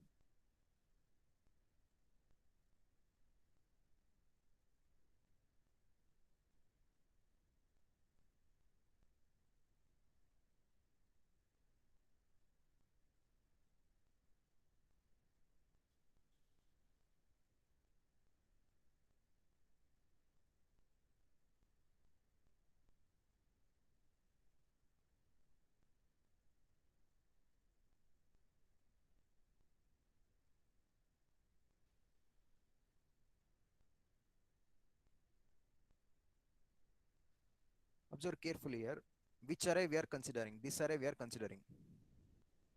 Observe carefully here. Which array we are considering? This array we are considering.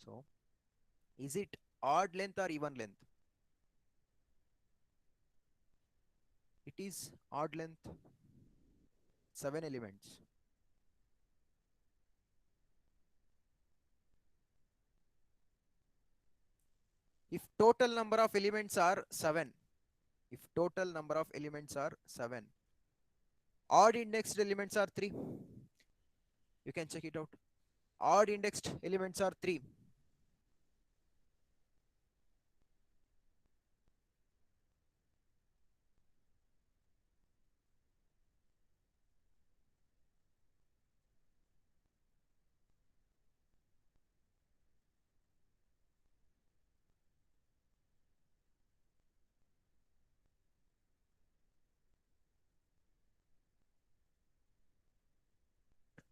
So, is it odd length or even length? It is odd length, 7 elements. If total number of elements are 7, if total number of elements are 7, odd indexed elements are 3. You can check it out. Odd indexed elements are 3.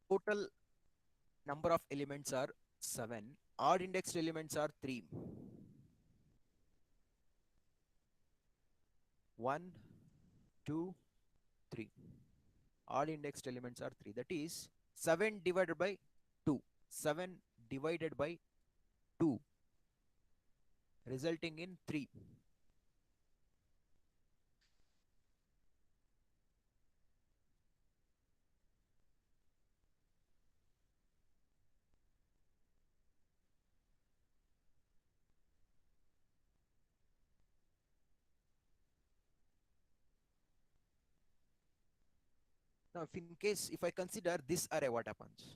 Total number of elements are 7. Odd indexed elements are 3. 1, 2, 3. Odd indexed elements are 3. That is 7 divided by 2. 7 divided by 2, resulting in 3. Now, if in case if I consider this array, what happens?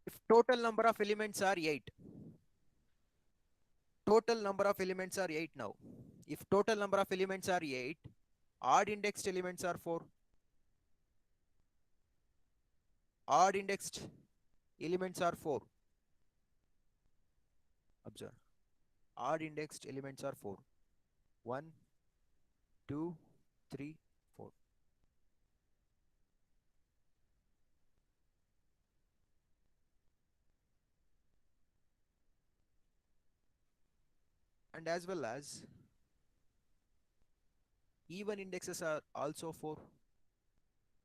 If total number of elements are 8, total number of elements are 8 now. If total number of elements are 8, odd indexed elements are 4. Odd indexed elements are 4. Observe. Odd indexed elements are 4. 1, 2, 3, 4. And as well as even indexes are also 4,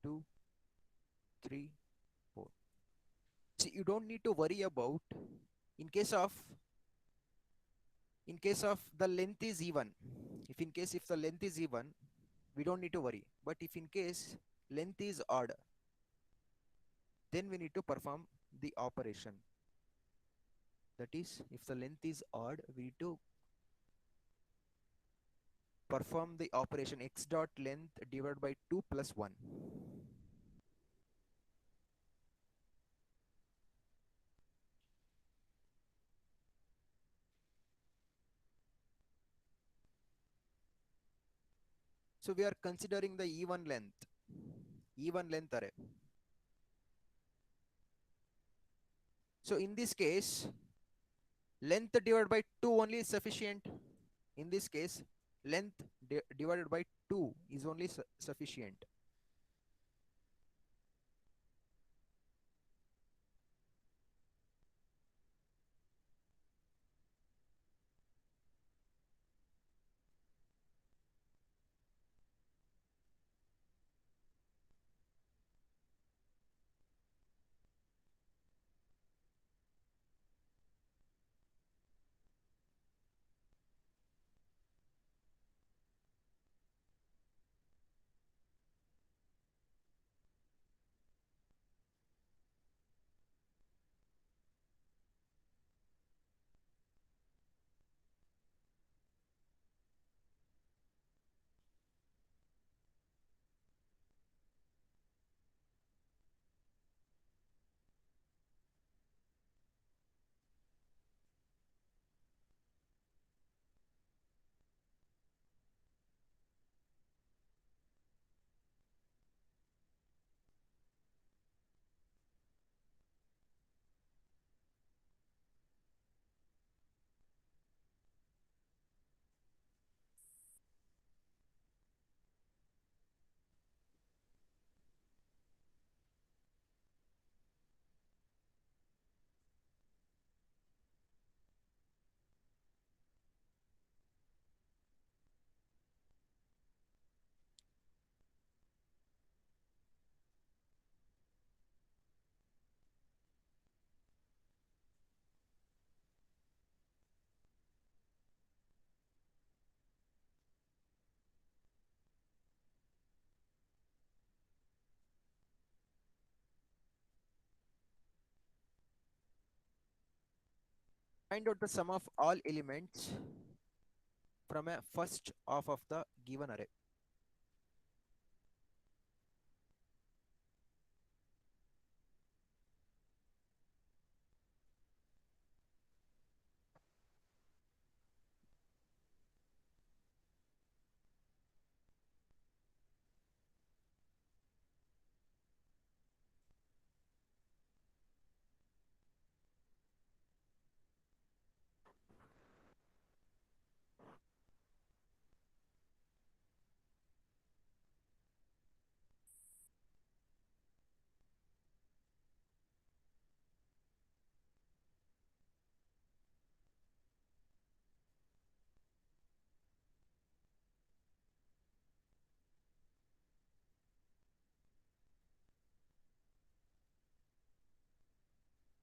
2, 3, 4. See, you don't need to worry about in case of the length is even. If the length is even, we don't need to worry. But if in case length is odd, then we need to perform the operation. That is, if the length is odd, we need to perform the operation x dot length divided by 2 plus 1. So we are considering the even length array. So in this case, length divided by 2 only is sufficient. In this case, length divided by 2 is only sufficient. Find out the sum of all elements from a first half of the given array.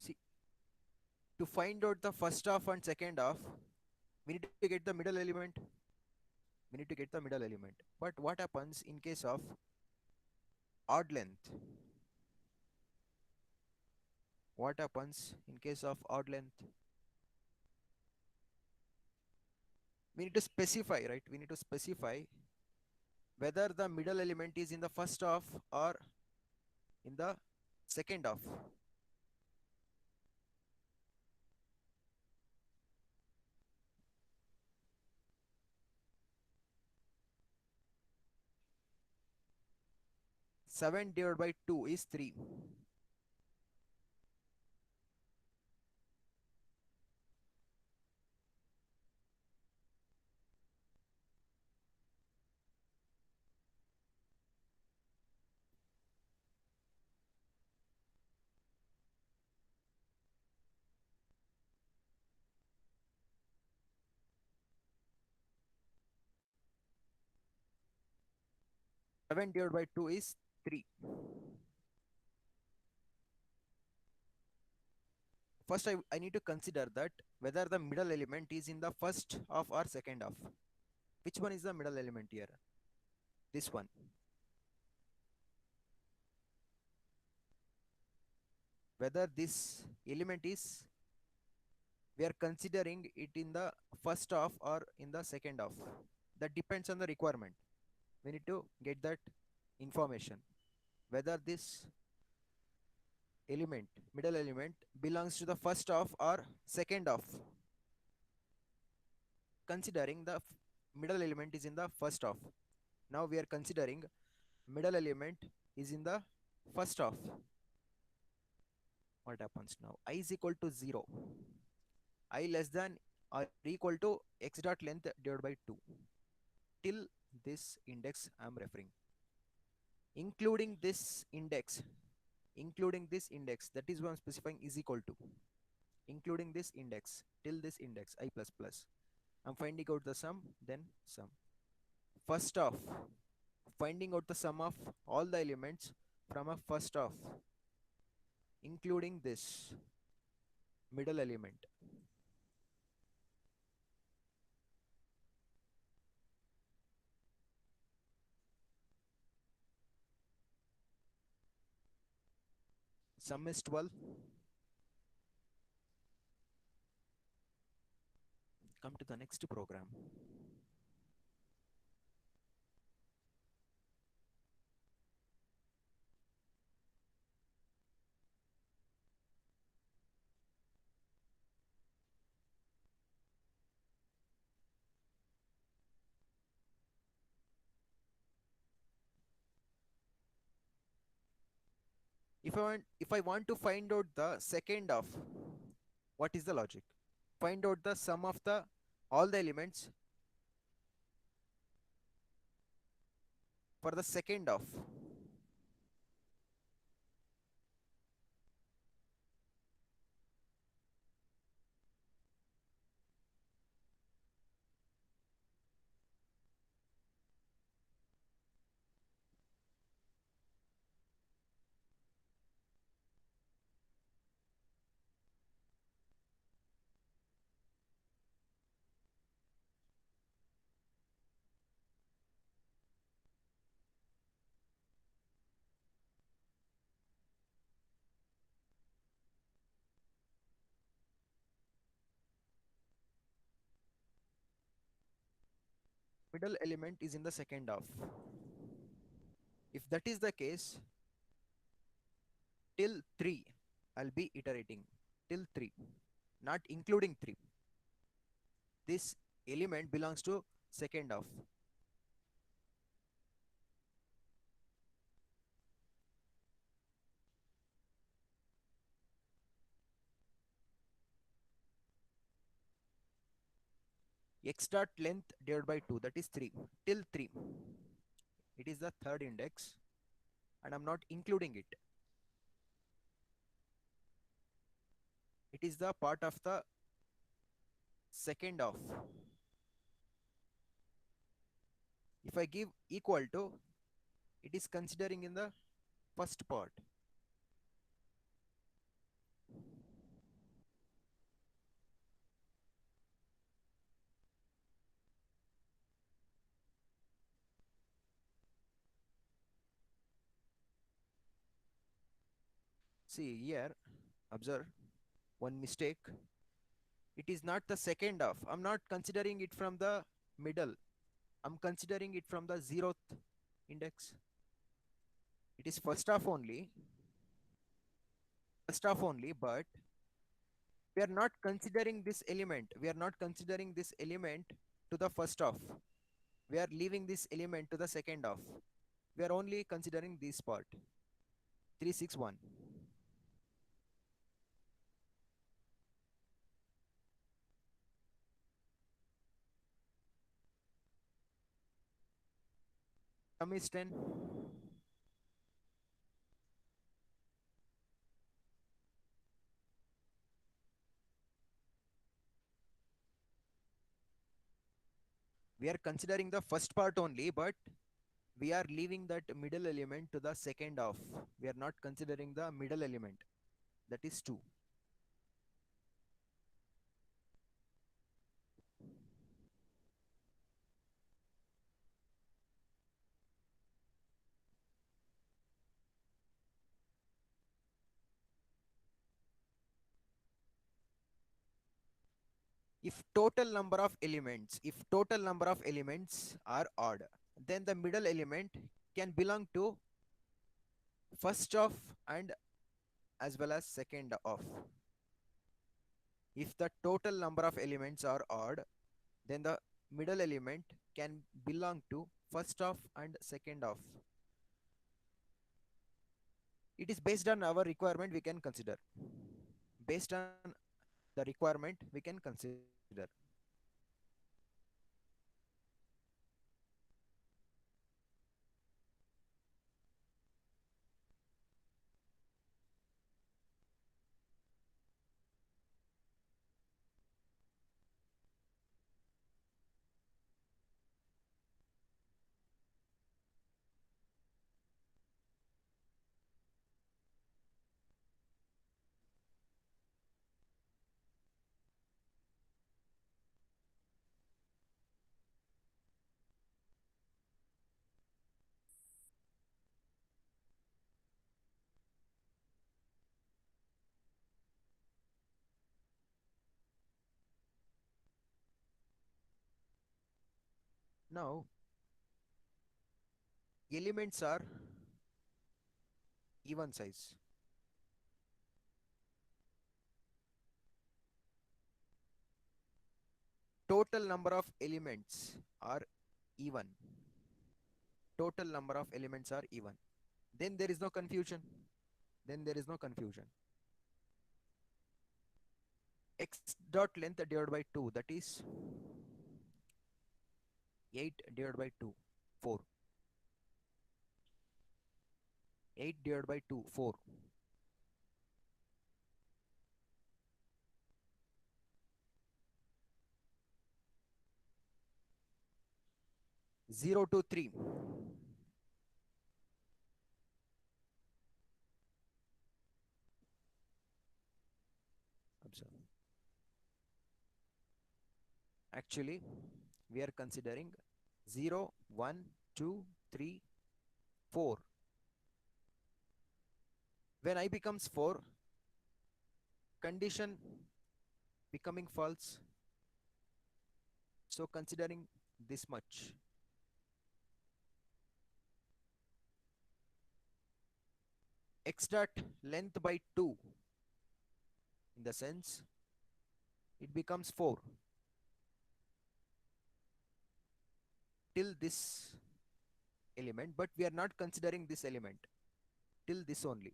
See, to find out the first half and second half, we need to get the middle element. We need to get the middle element. But what happens in case of odd length? What happens in case of odd length? We need to specify, right? We need to specify whether the middle element is in the first half or in the second half. 7 divided by 2 is 3. 7 divided by 2 is 3. First, I need to consider that whether the middle element is in the first half or second half. Which one is the middle element here? This one. Whether this element is, we are considering it in the first half or in the second half. That depends on the requirement. We need to get that information. Whether this element, middle element, belongs to the first half or second half. Considering the middle element is in the first half. Now we are considering middle element is in the first half. What happens now? I is equal to 0. I less than or equal to x dot length divided by 2 till this index I am referring. Including this index, that is what I'm specifying is equal to. Including this index till this index I plus plus. I'm finding out the sum, then sum. First off, finding out the sum of all the elements from a first off, including this middle element. Sum is 12. Come to the next program. If I want to find out the second of, what is the logic? Find out the sum of the all the elements for the second of. Middle element is in the second of. If that is the case, till 3 I'll be iterating till 3, not including 3. This element belongs to second of. X dot length divided by 2, that is 3 till 3. It is the third index and I'm not including it. It is the part of the second of. If I give equal to, it is considering in the first part. See here, observe one mistake. It is not the second of. I'm not considering it from the middle. I'm considering it from the zeroth index. It is first half only, but we are not considering this element. We are not considering this element to the first half. We are leaving this element to the second half. We are only considering this part. 361. Sum is 10. We are considering the first part only, but we are leaving that middle element to the second half. We are not considering the middle element. That is 2. If total number of elements are odd, then the middle element can belong to first of and as well as second of. If the total number of elements are odd, then the middle element can belong to first of and second of. It is based on our requirement we can consider. Based on the requirement we can consider. Now elements are even size. Total number of elements are even. Total number of elements are even. Then there is no confusion. Then there is no confusion. X dot length divided by 2, that is 8 divided by 2, 4. 8 divided by 2, 4. 0 to 3. Observe. Actually, we are considering 0, 1, 2, 3, 4. When I becomes 4, condition becoming false. So considering this much. X dot length by 2, in the sense it becomes 4 till this element, but we are not considering this element till this only.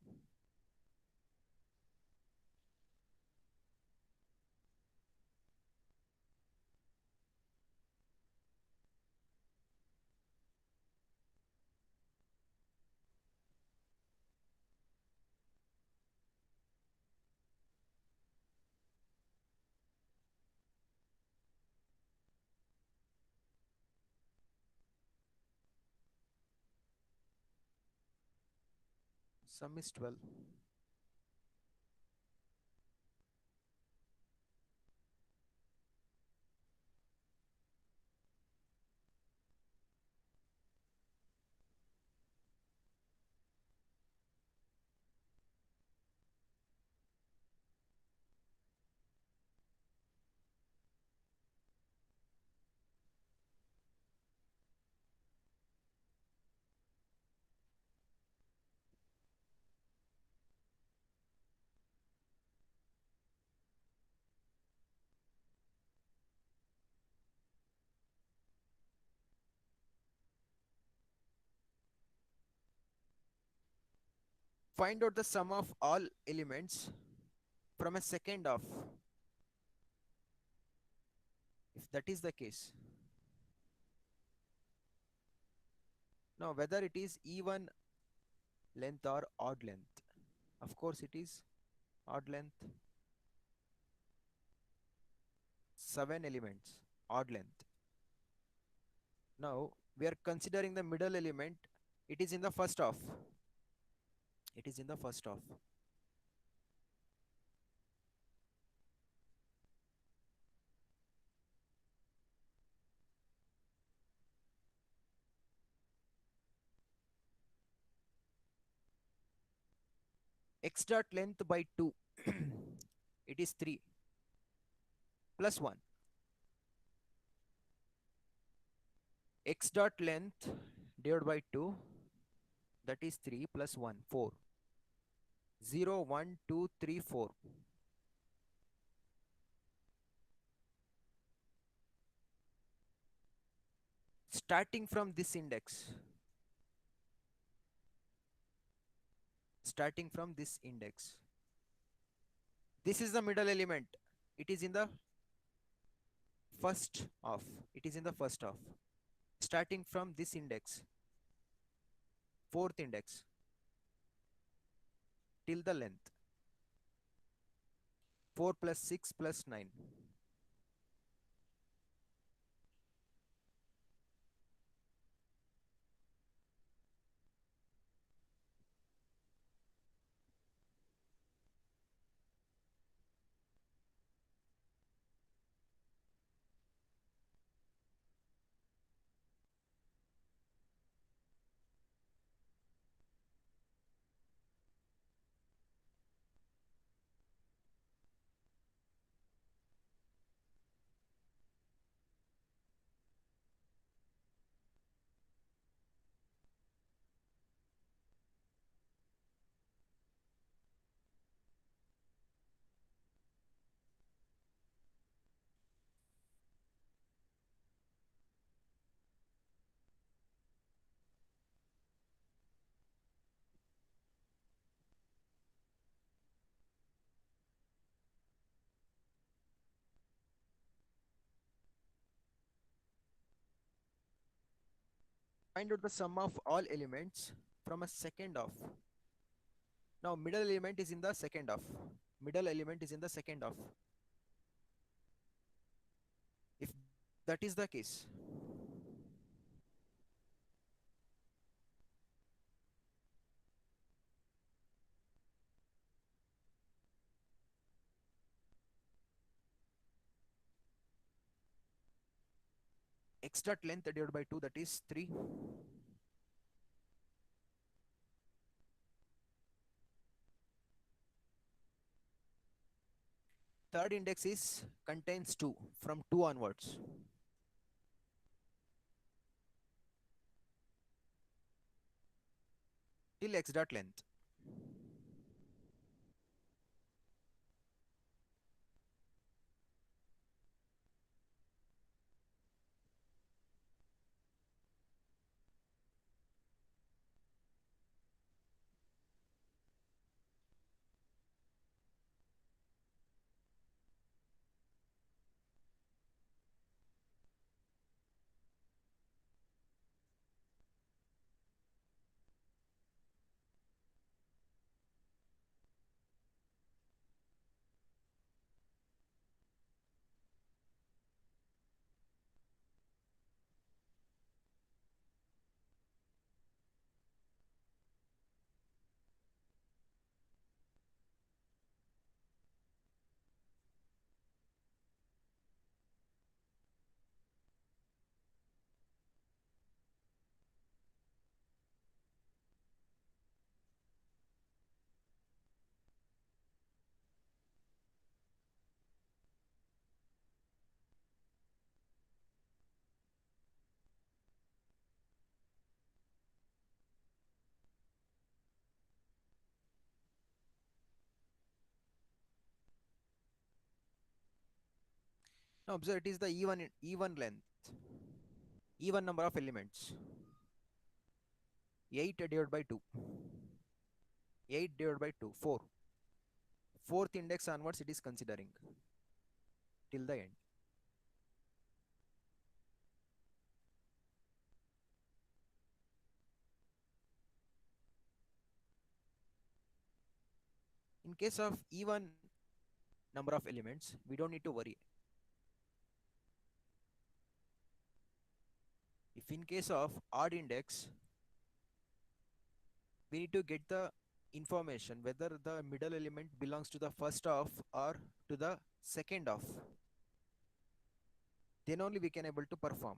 Sum is 12. Find out the sum of all elements from a second of. If that is the case, now whether it is even length or odd length, of course it is odd length. 7 elements, odd length. Now we are considering the middle element. It is in the first of. It is in the first of. X dot length by 2. It is 3 plus 1. X dot length divided by 2, that is 3 plus 1, 4. 0, 1, 2, 3, 4. Starting from this index, starting from this index, this is the middle element. It is in the first of. It is in the first of. Starting from this index, fourth index, till the length. 4 plus 6 plus 9. Find out the sum of all elements from a second of. Now middle element is in the second of. Middle element is in the second of. If that is the case, x dot length divided by 2, that is 3. Third index is contains 2 from 2 onwards till x dot length. Now observe, it is the even length, even number of elements. 8 divided by 2. 8 divided by 2, 4. Fourth index onwards it is considering till the end. In case of even number of elements, we don't need to worry. If in case of odd index, we need to get the information whether the middle element belongs to the first of or to the second of. Then only we can able to perform.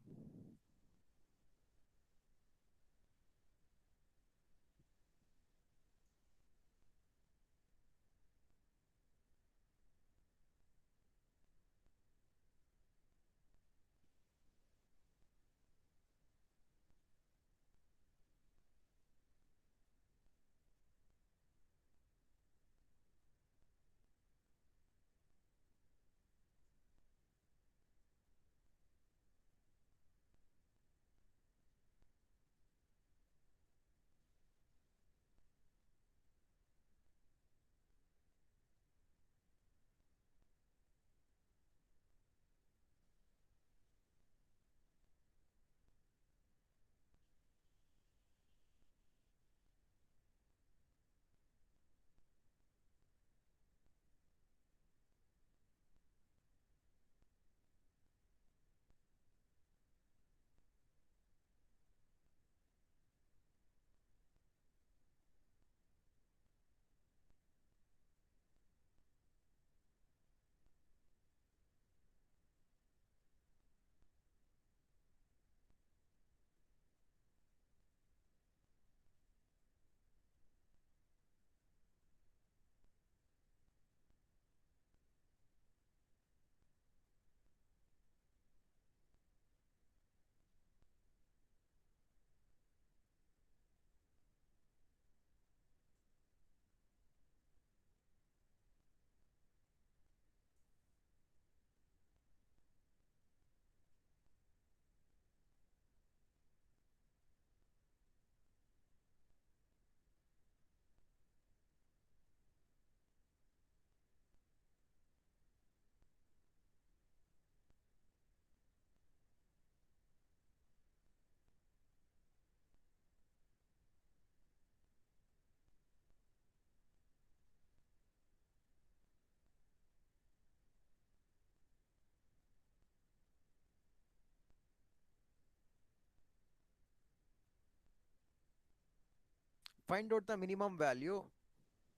Find out the minimum value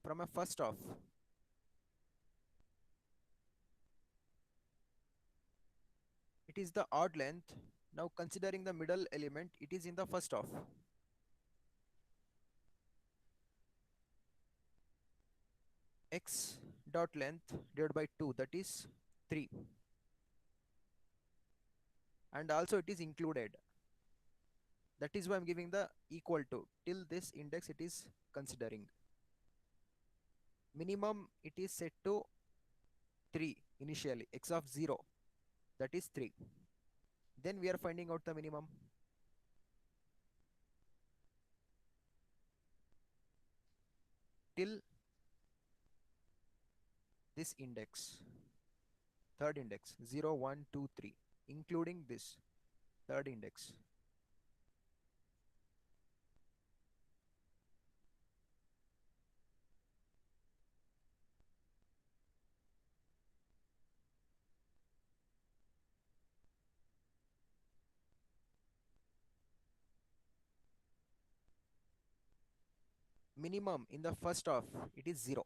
from a first of. It is the odd length. Now considering the middle element, it is in the first of. X dot length divided by 2, that is 3. And also it is included. That is why I'm giving the equal to. Till this index it is considering. Minimum it is set to 3 initially. X of 0, that is 3. Then we are finding out the minimum. Till this index, third index, 0, 1, 2, 3, including this third index. Minimum in the first of, it is 0.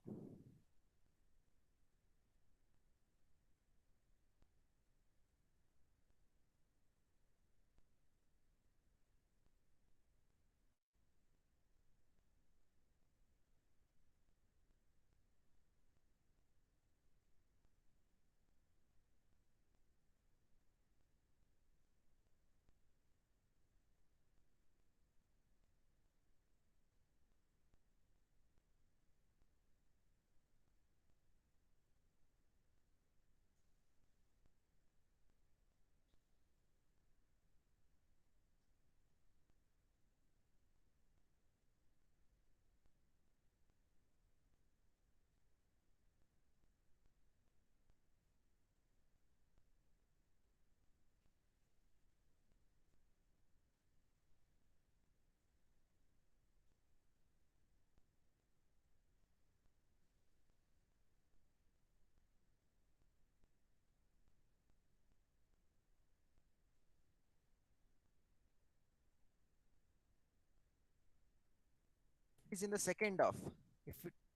It is in the second of.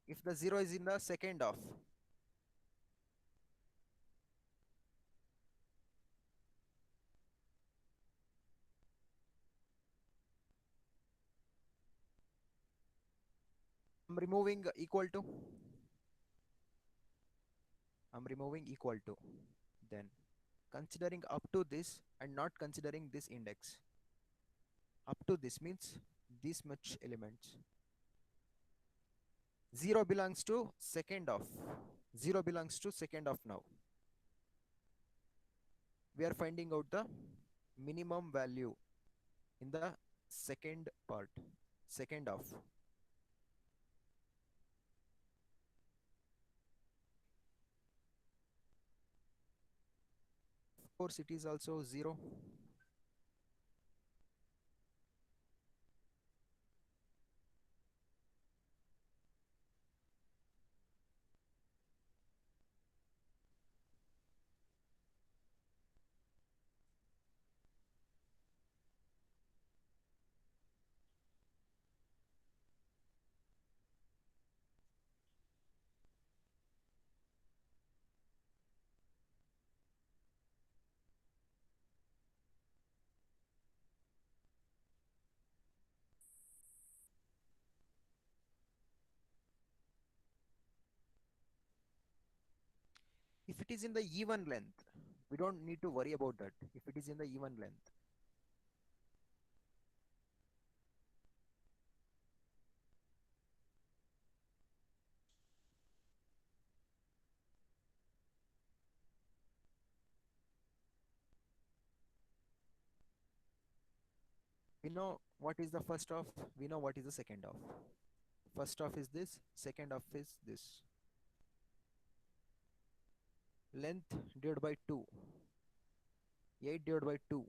If the 0 is in the second of, I'm removing equal to. I'm removing equal to. Then considering up to this and not considering this index. Up to this means this much elements. 0 belongs to second of. 0 belongs to second of now. We are finding out the minimum value in the second part, second of. Of course, it is also 0. If it is in the even length, we don't need to worry about that. If it is in the even length, we know what is the first of, we know what is the second of. First of is this, second of is this. Length divided by 2, 8 divided by 2,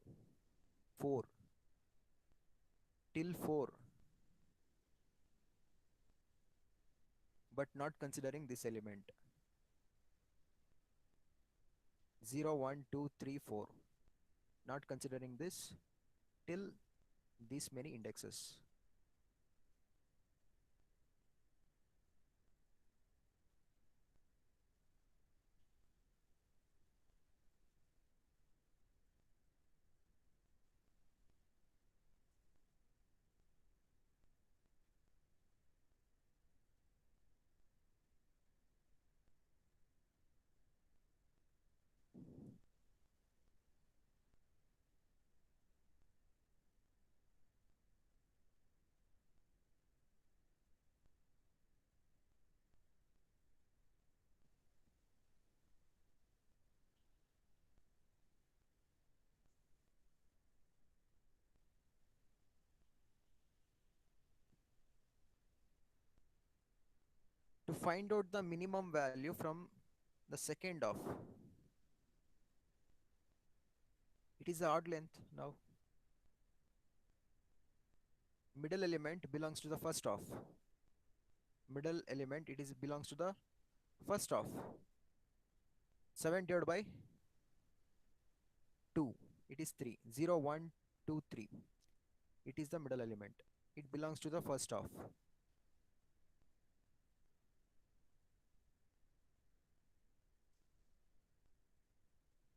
4, till 4, but not considering this element. 0, 1, 2, 3, 4, not considering this till these many indexes. To find out the minimum value from the second of, it is the odd length. Now middle element belongs to the first of. Middle element, it is belongs to the first of. 7 divided by 2, it is 3. 0, 1, 2, 3. It is the middle element. It belongs to the first of.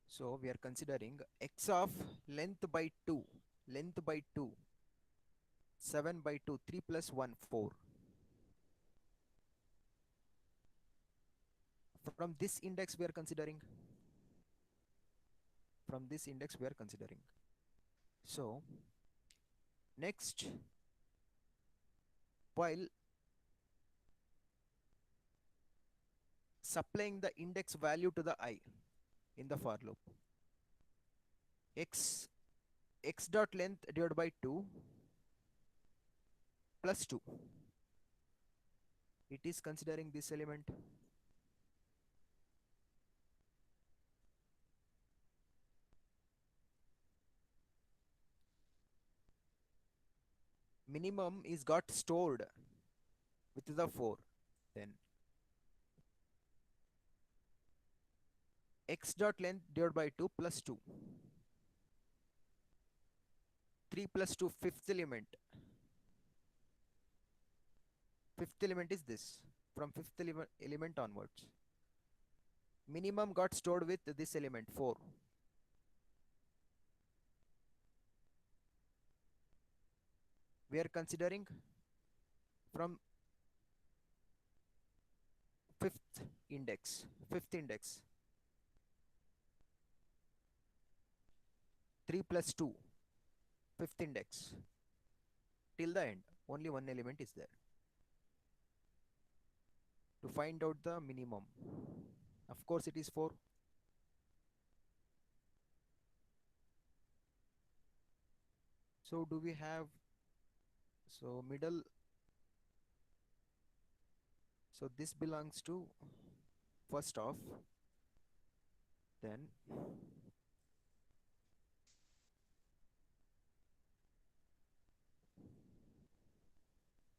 So we are considering x of length by 2. Length by 2. 7 by 2. 3 plus 1, 4. From this index we are considering. From this index we are considering. So next, while supplying the index value to the I in the for loop, x dot length divided by 2 plus 2, it is considering this element. Minimum is got stored with the 4. Then x dot length divided by 2 plus 2. 3 plus 2, fifth element. Fifth element is this. From fifth element onwards. Minimum got stored with this element 4. We are considering from fifth index. Fifth index. 3 plus 2. Fifth index. Till the end. Only one element is there. To find out the minimum. Of course it is 4. So do we have, so middle, so this belongs to first of, then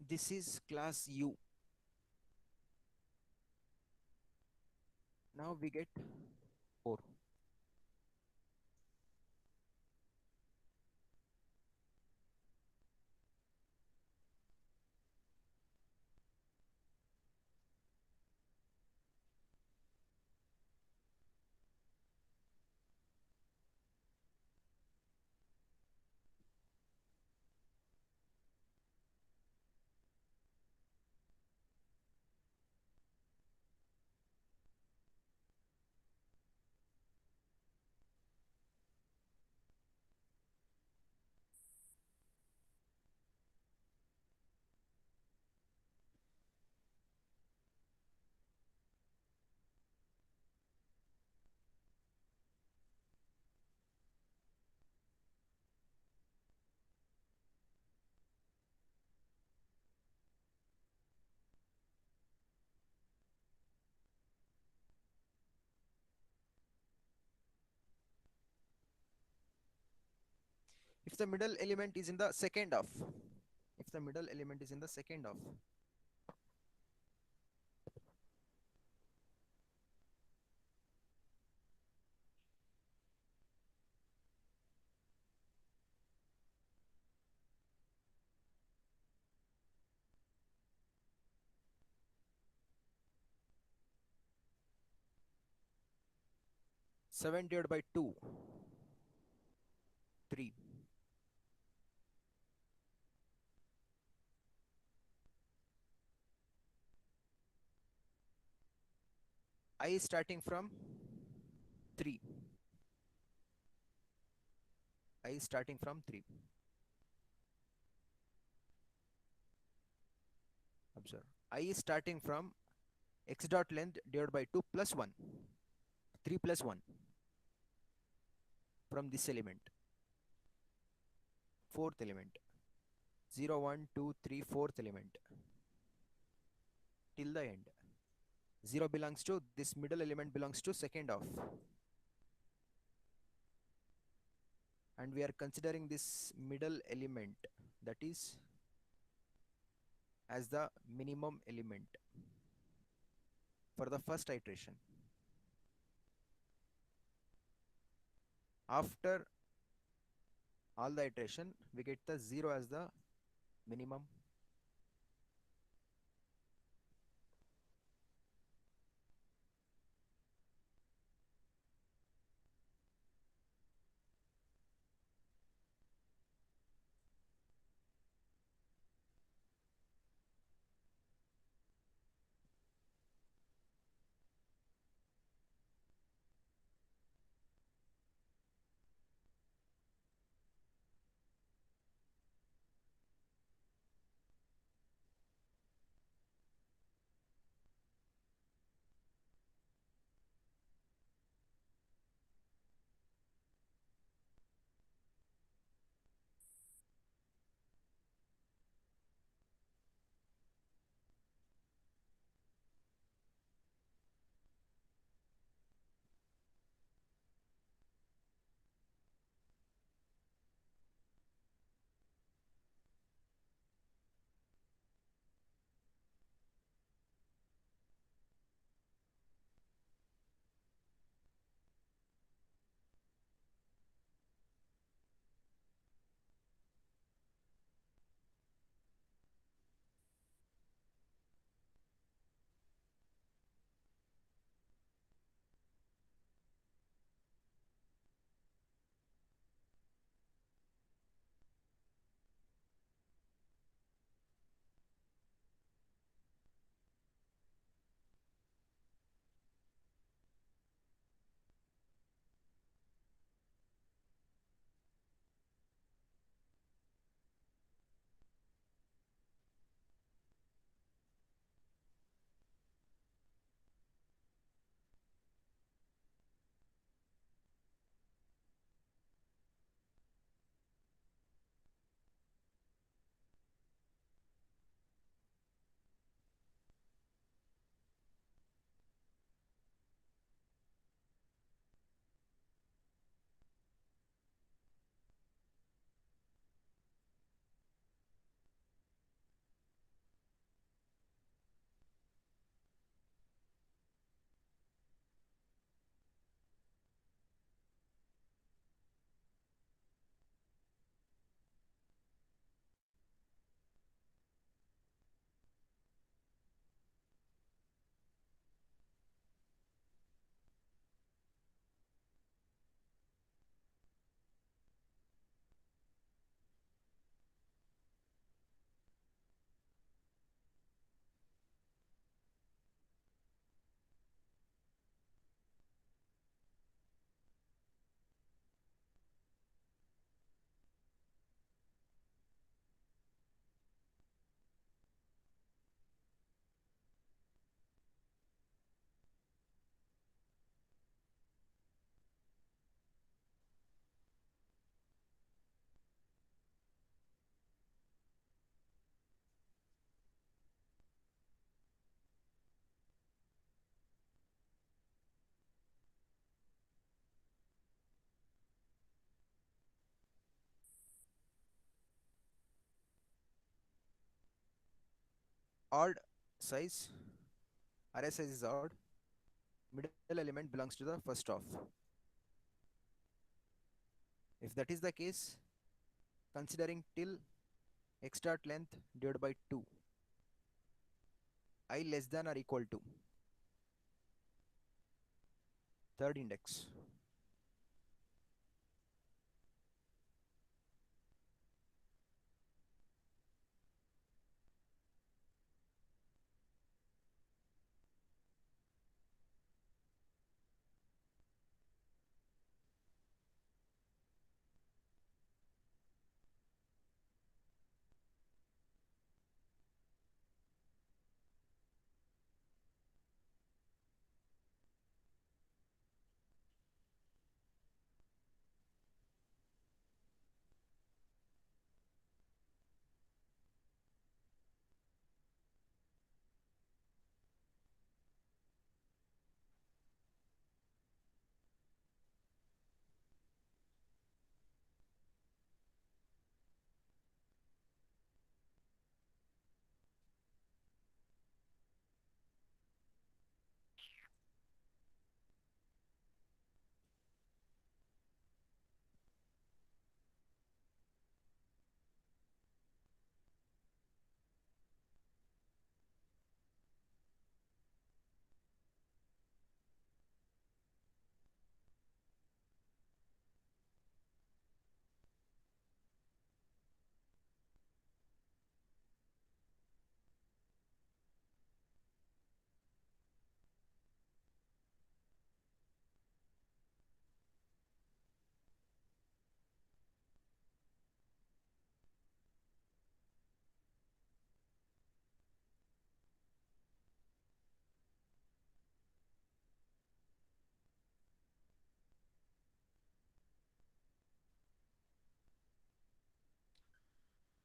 this is class U. Now we get 4. 'If the middle element is in the second of, if the middle element is in the second of, 7 divided by 2, 3. I is starting from 3. I is starting from 3. Observe. I is starting from x dot length divided by 2 plus 1. 3 plus 1 from this element. Fourth element. 0, 1, 2, 3, fourth element. Till the end. 0 belongs to this middle element belongs to second of, and we are considering this middle element, that is as the minimum element for the first iteration. After all the iteration, we get the 0 as the minimum. Odd size, array size is odd, middle element belongs to the first of. If that is the case, considering till x dot length divided by 2, I less than or equal to third index.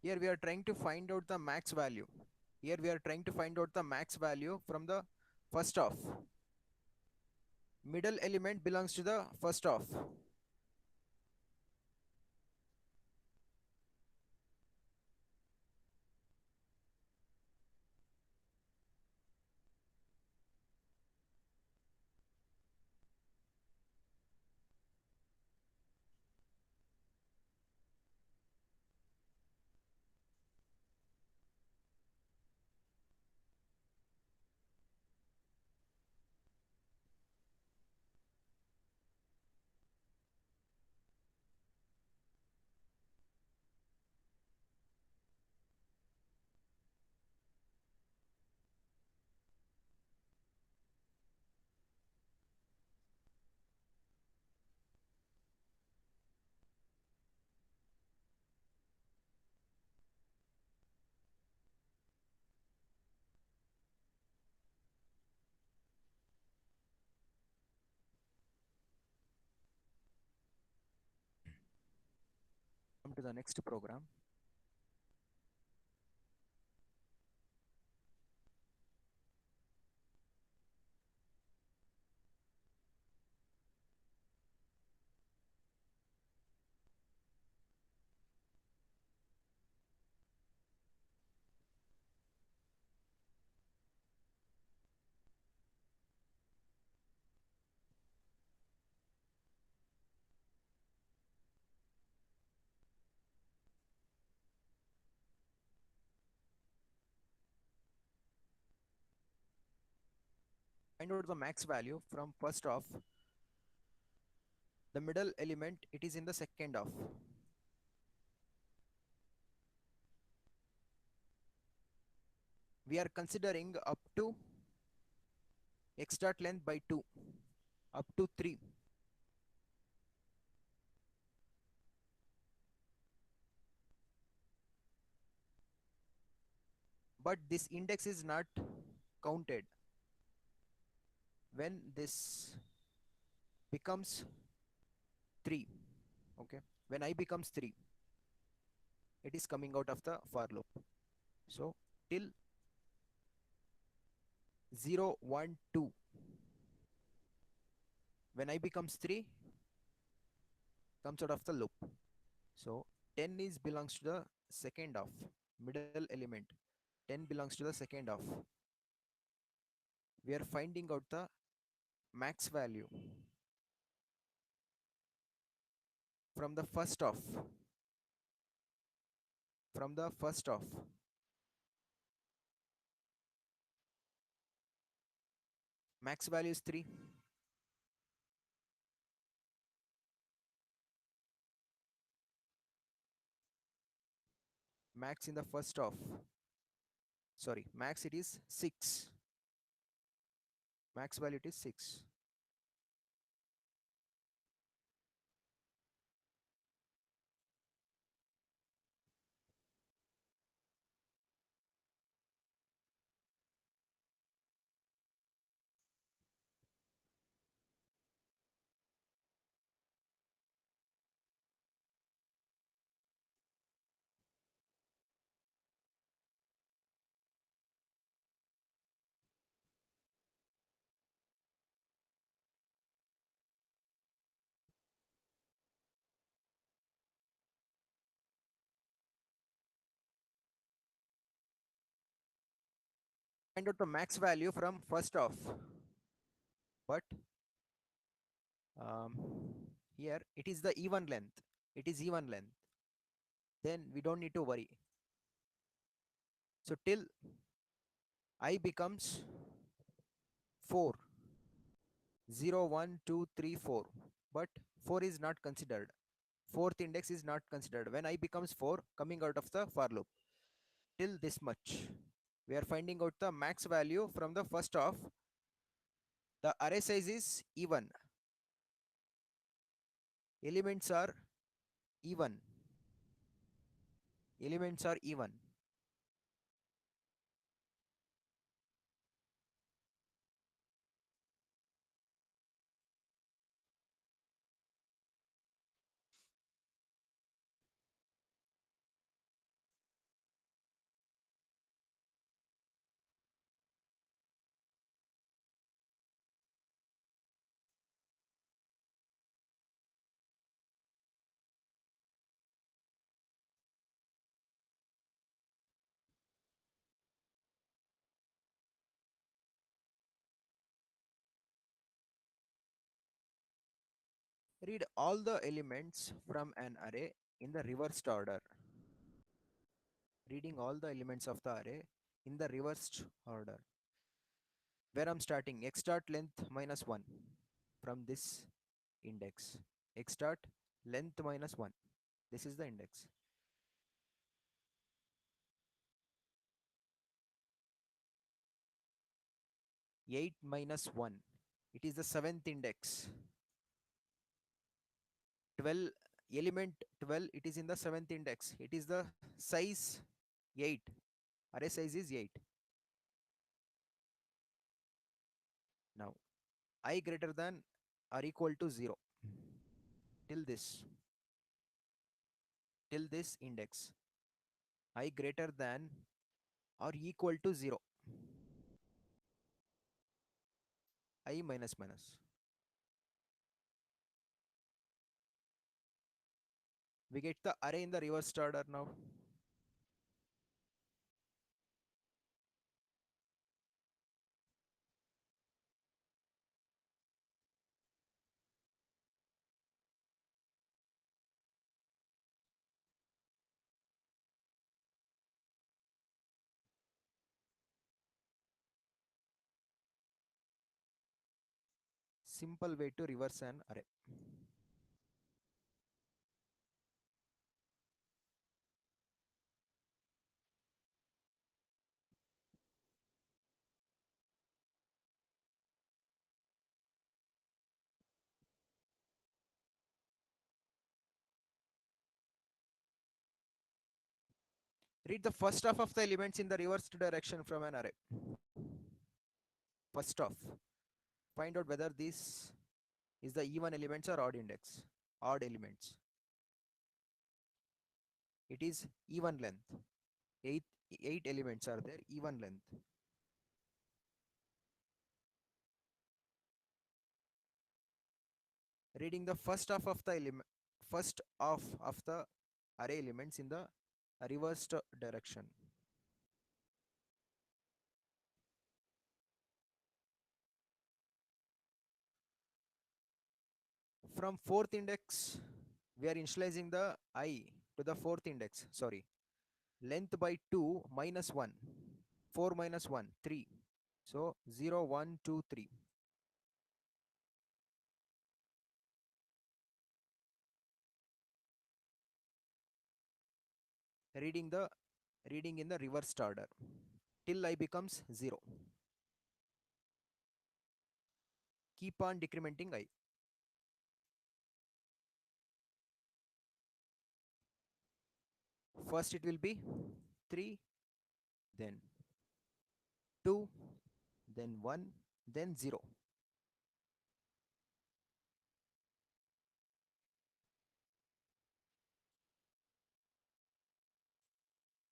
Here we are trying to find out the max value. Here we are trying to find out the max value from the first half. Middle element belongs to the first half. Come to the next program. Find out the max value from first half. The middle element, it is in the second half. We are considering up to x dot length by 2, up to 3. But this index is not counted. When this becomes 3, okay, when I becomes 3, it is coming out of the for loop. So till 0 1 2, when I becomes 3, comes out of the loop. So 10 is belongs to the second half, middle element. 10 belongs to the second half. We are finding out the max value from the first half. From the first half, max value is 3. Max in the first half, sorry, max it is 6. Max value it is 6. Find out the max value from first half, but um, here it is the even length. It is even length. Then we don't need to worry. So till I becomes 4, 0 1 2 3 4, but 4 is not considered. Fourth index is not considered. When I becomes 4, coming out of the for loop, till this much, we are finding out the max value from the first half. The array size is even. Elements are even. Elements are even. Read all the elements from an array in the reversed order. Reading all the elements of the array in the reversed order. Where I'm starting, x dot length minus 1 from this index. X dot length minus 1. This is the index. 8 minus 1. It is the seventh index. 12 element 12, it is in the seventh index. It is the size 8. Array size is 8. Now I greater than or equal to 0 till this index. I greater than or equal to 0. I minus minus. We get the array in the reversed order now. Simple way to reverse an array. Read the first half of the elements in the reversed direction from an array. First half. Find out whether this is the even elements or odd index. Odd elements. It is even length. Eight, 8 elements are there, even length. Reading the first half of the array elements in the reversed direction. From fourth index, we are initializing the I to the fourth index. Sorry, length by 2 minus 1. 4 minus 1, 3. So 0, 1, 2, 3. Reading the reading in the reversed order till I becomes 0. Keep on decrementing I. First it will be 3, then 2, then 1, then 0.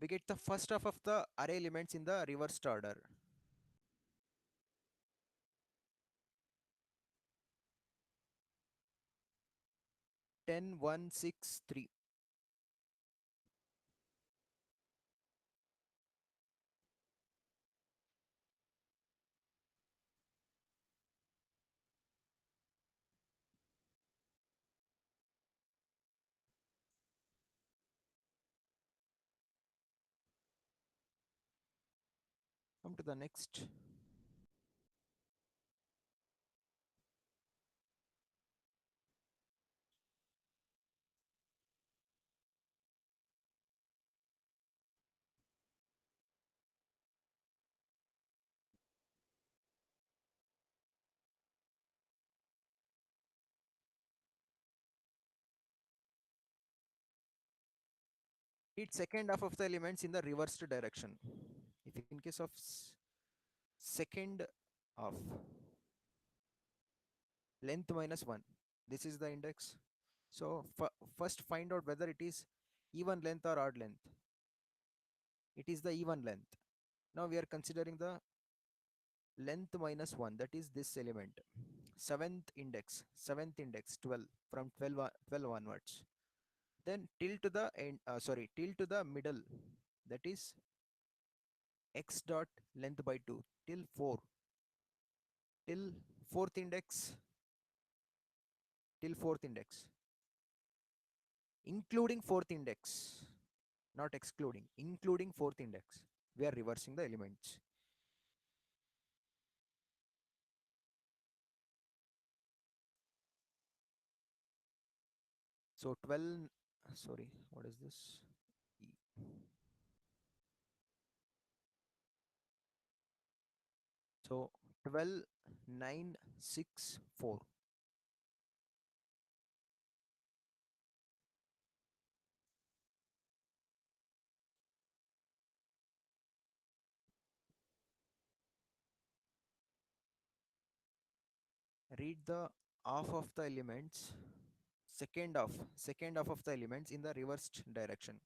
We get the first half of the array elements in the reversed order. 10, 1, 6, 3. Come to the next. Read second half of the elements in the reversed direction. If in case of second half, length minus 1, this is the index. So first find out whether it is even length or odd length. It is the even length. Now we are considering the length minus 1, that is this element. Seventh index 12, from 12 onwards. Then till to the end, till to the middle, that is x dot length by 2 till 4, till fourth index, till fourth index, including fourth index, not excluding, including fourth index. We are reversing the elements. So 12, sorry, what is this? E. So 12, 9, 6, 4. Read the half of the elements, second half of the elements in the reversed direction.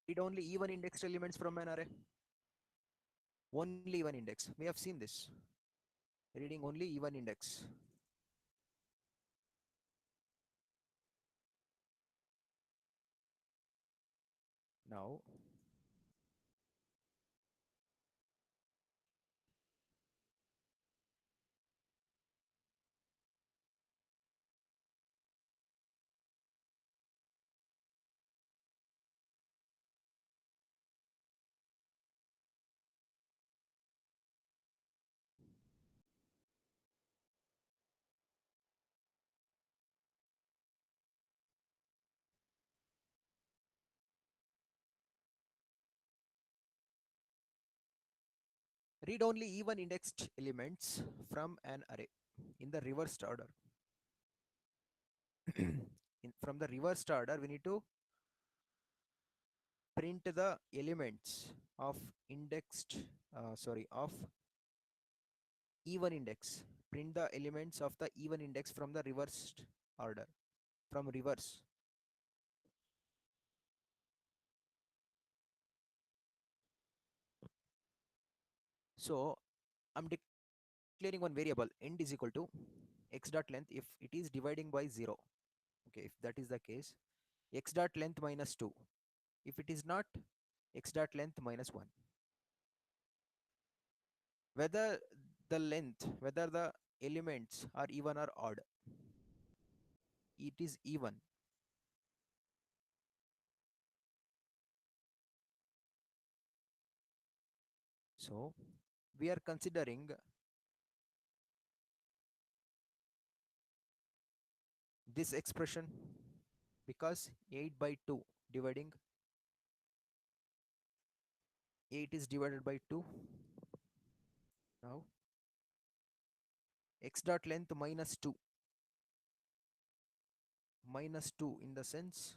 Read only even indexed elements from an array. Only even index. We have seen this. Reading only even index. Now, read only even indexed elements from an array in the reversed order. From the reversed order, we need to print the elements of indexed, of even index. Print the elements of the even index from the reversed order, from reverse. So I'm declaring one variable end is equal to x dot length if it is dividing by 0. Okay, if that is the case, x dot length minus 2. If it is not, x dot length minus 1. Whether whether the elements are even or odd, it is even. So we are considering this expression because 8 by 2 dividing 8 is divided by 2. Now x dot length minus 2 in the sense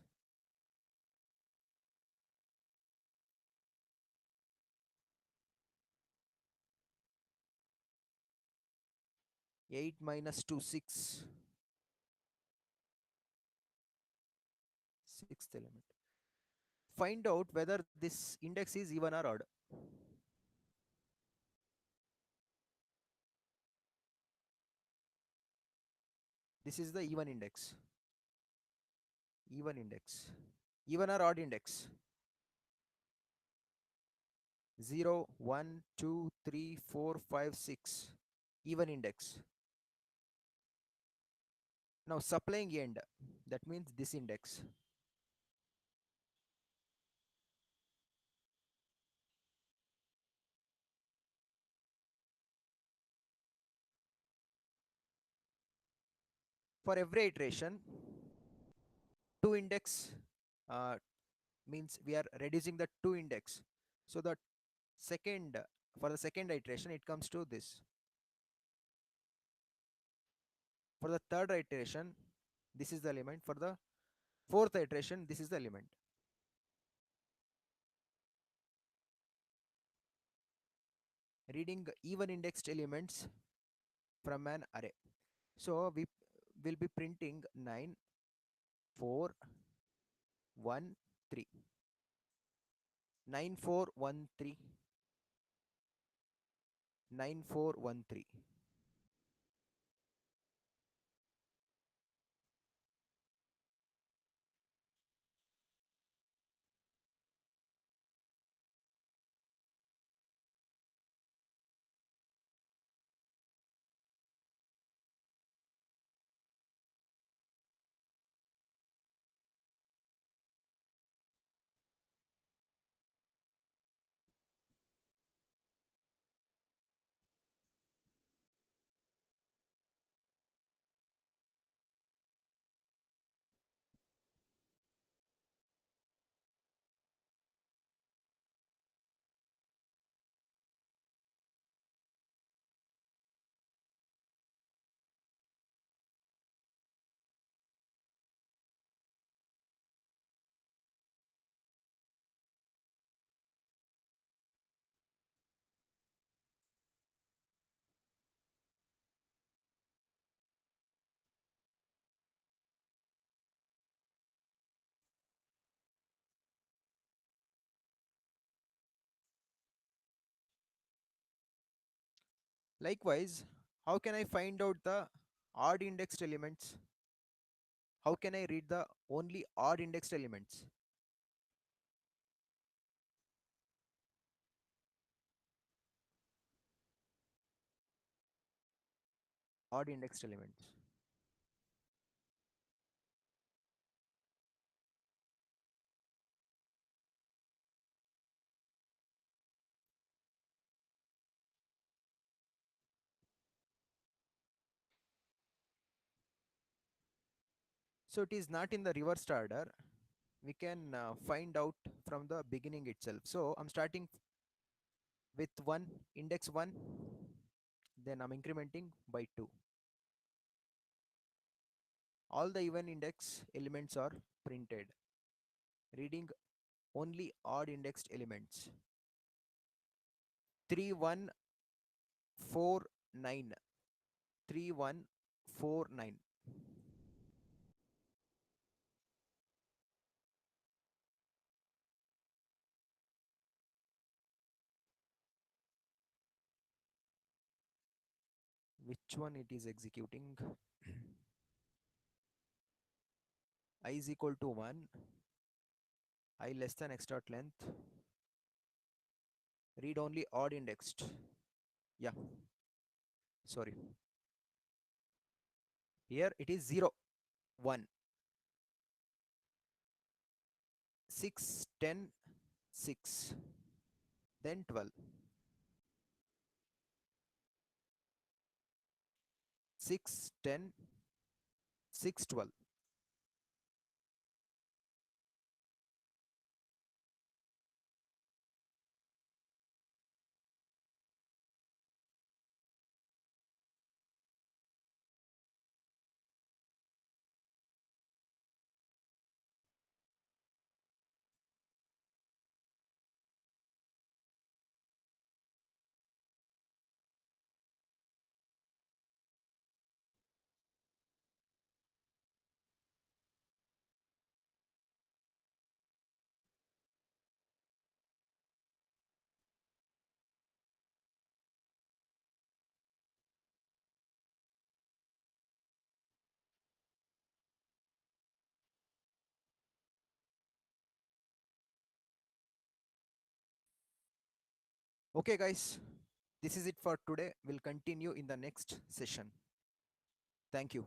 8 minus 2 6, sixth element. Find out whether this index is even or odd. This is the even index. Even index. Even or odd index. 0, 1, 2, 3, 4, 5, 6. Even index. Now supplying end. That means this index. For every iteration, 2 index uh, means we are reducing the 2 index. So the second, for the second iteration, it comes to this. For the third iteration, this is the element. For the fourth iteration, this is the element. Reading even indexed elements from an array. So we will be printing 9, 4, 1, 3. 9, 4, 1, 3. 9, 4, 1, 3. Likewise, how can I find out the odd indexed elements? How can I read the only odd indexed elements? Odd indexed elements. So it is not in the reversed order. We can find out from the beginning itself. So I'm starting with 1, index 1, then I'm incrementing by 2. All the even index elements are printed, reading only odd indexed elements. 3149. 3149. Which one it is executing? I is equal to 1, I less than x dot length, read only odd indexed. Yeah, sorry. Here it is 0, 1, 6, 10, 6, then 12, 6, 10, 6, 12. Okay, guys, this is it for today. We'll continue in the next session. Thank you.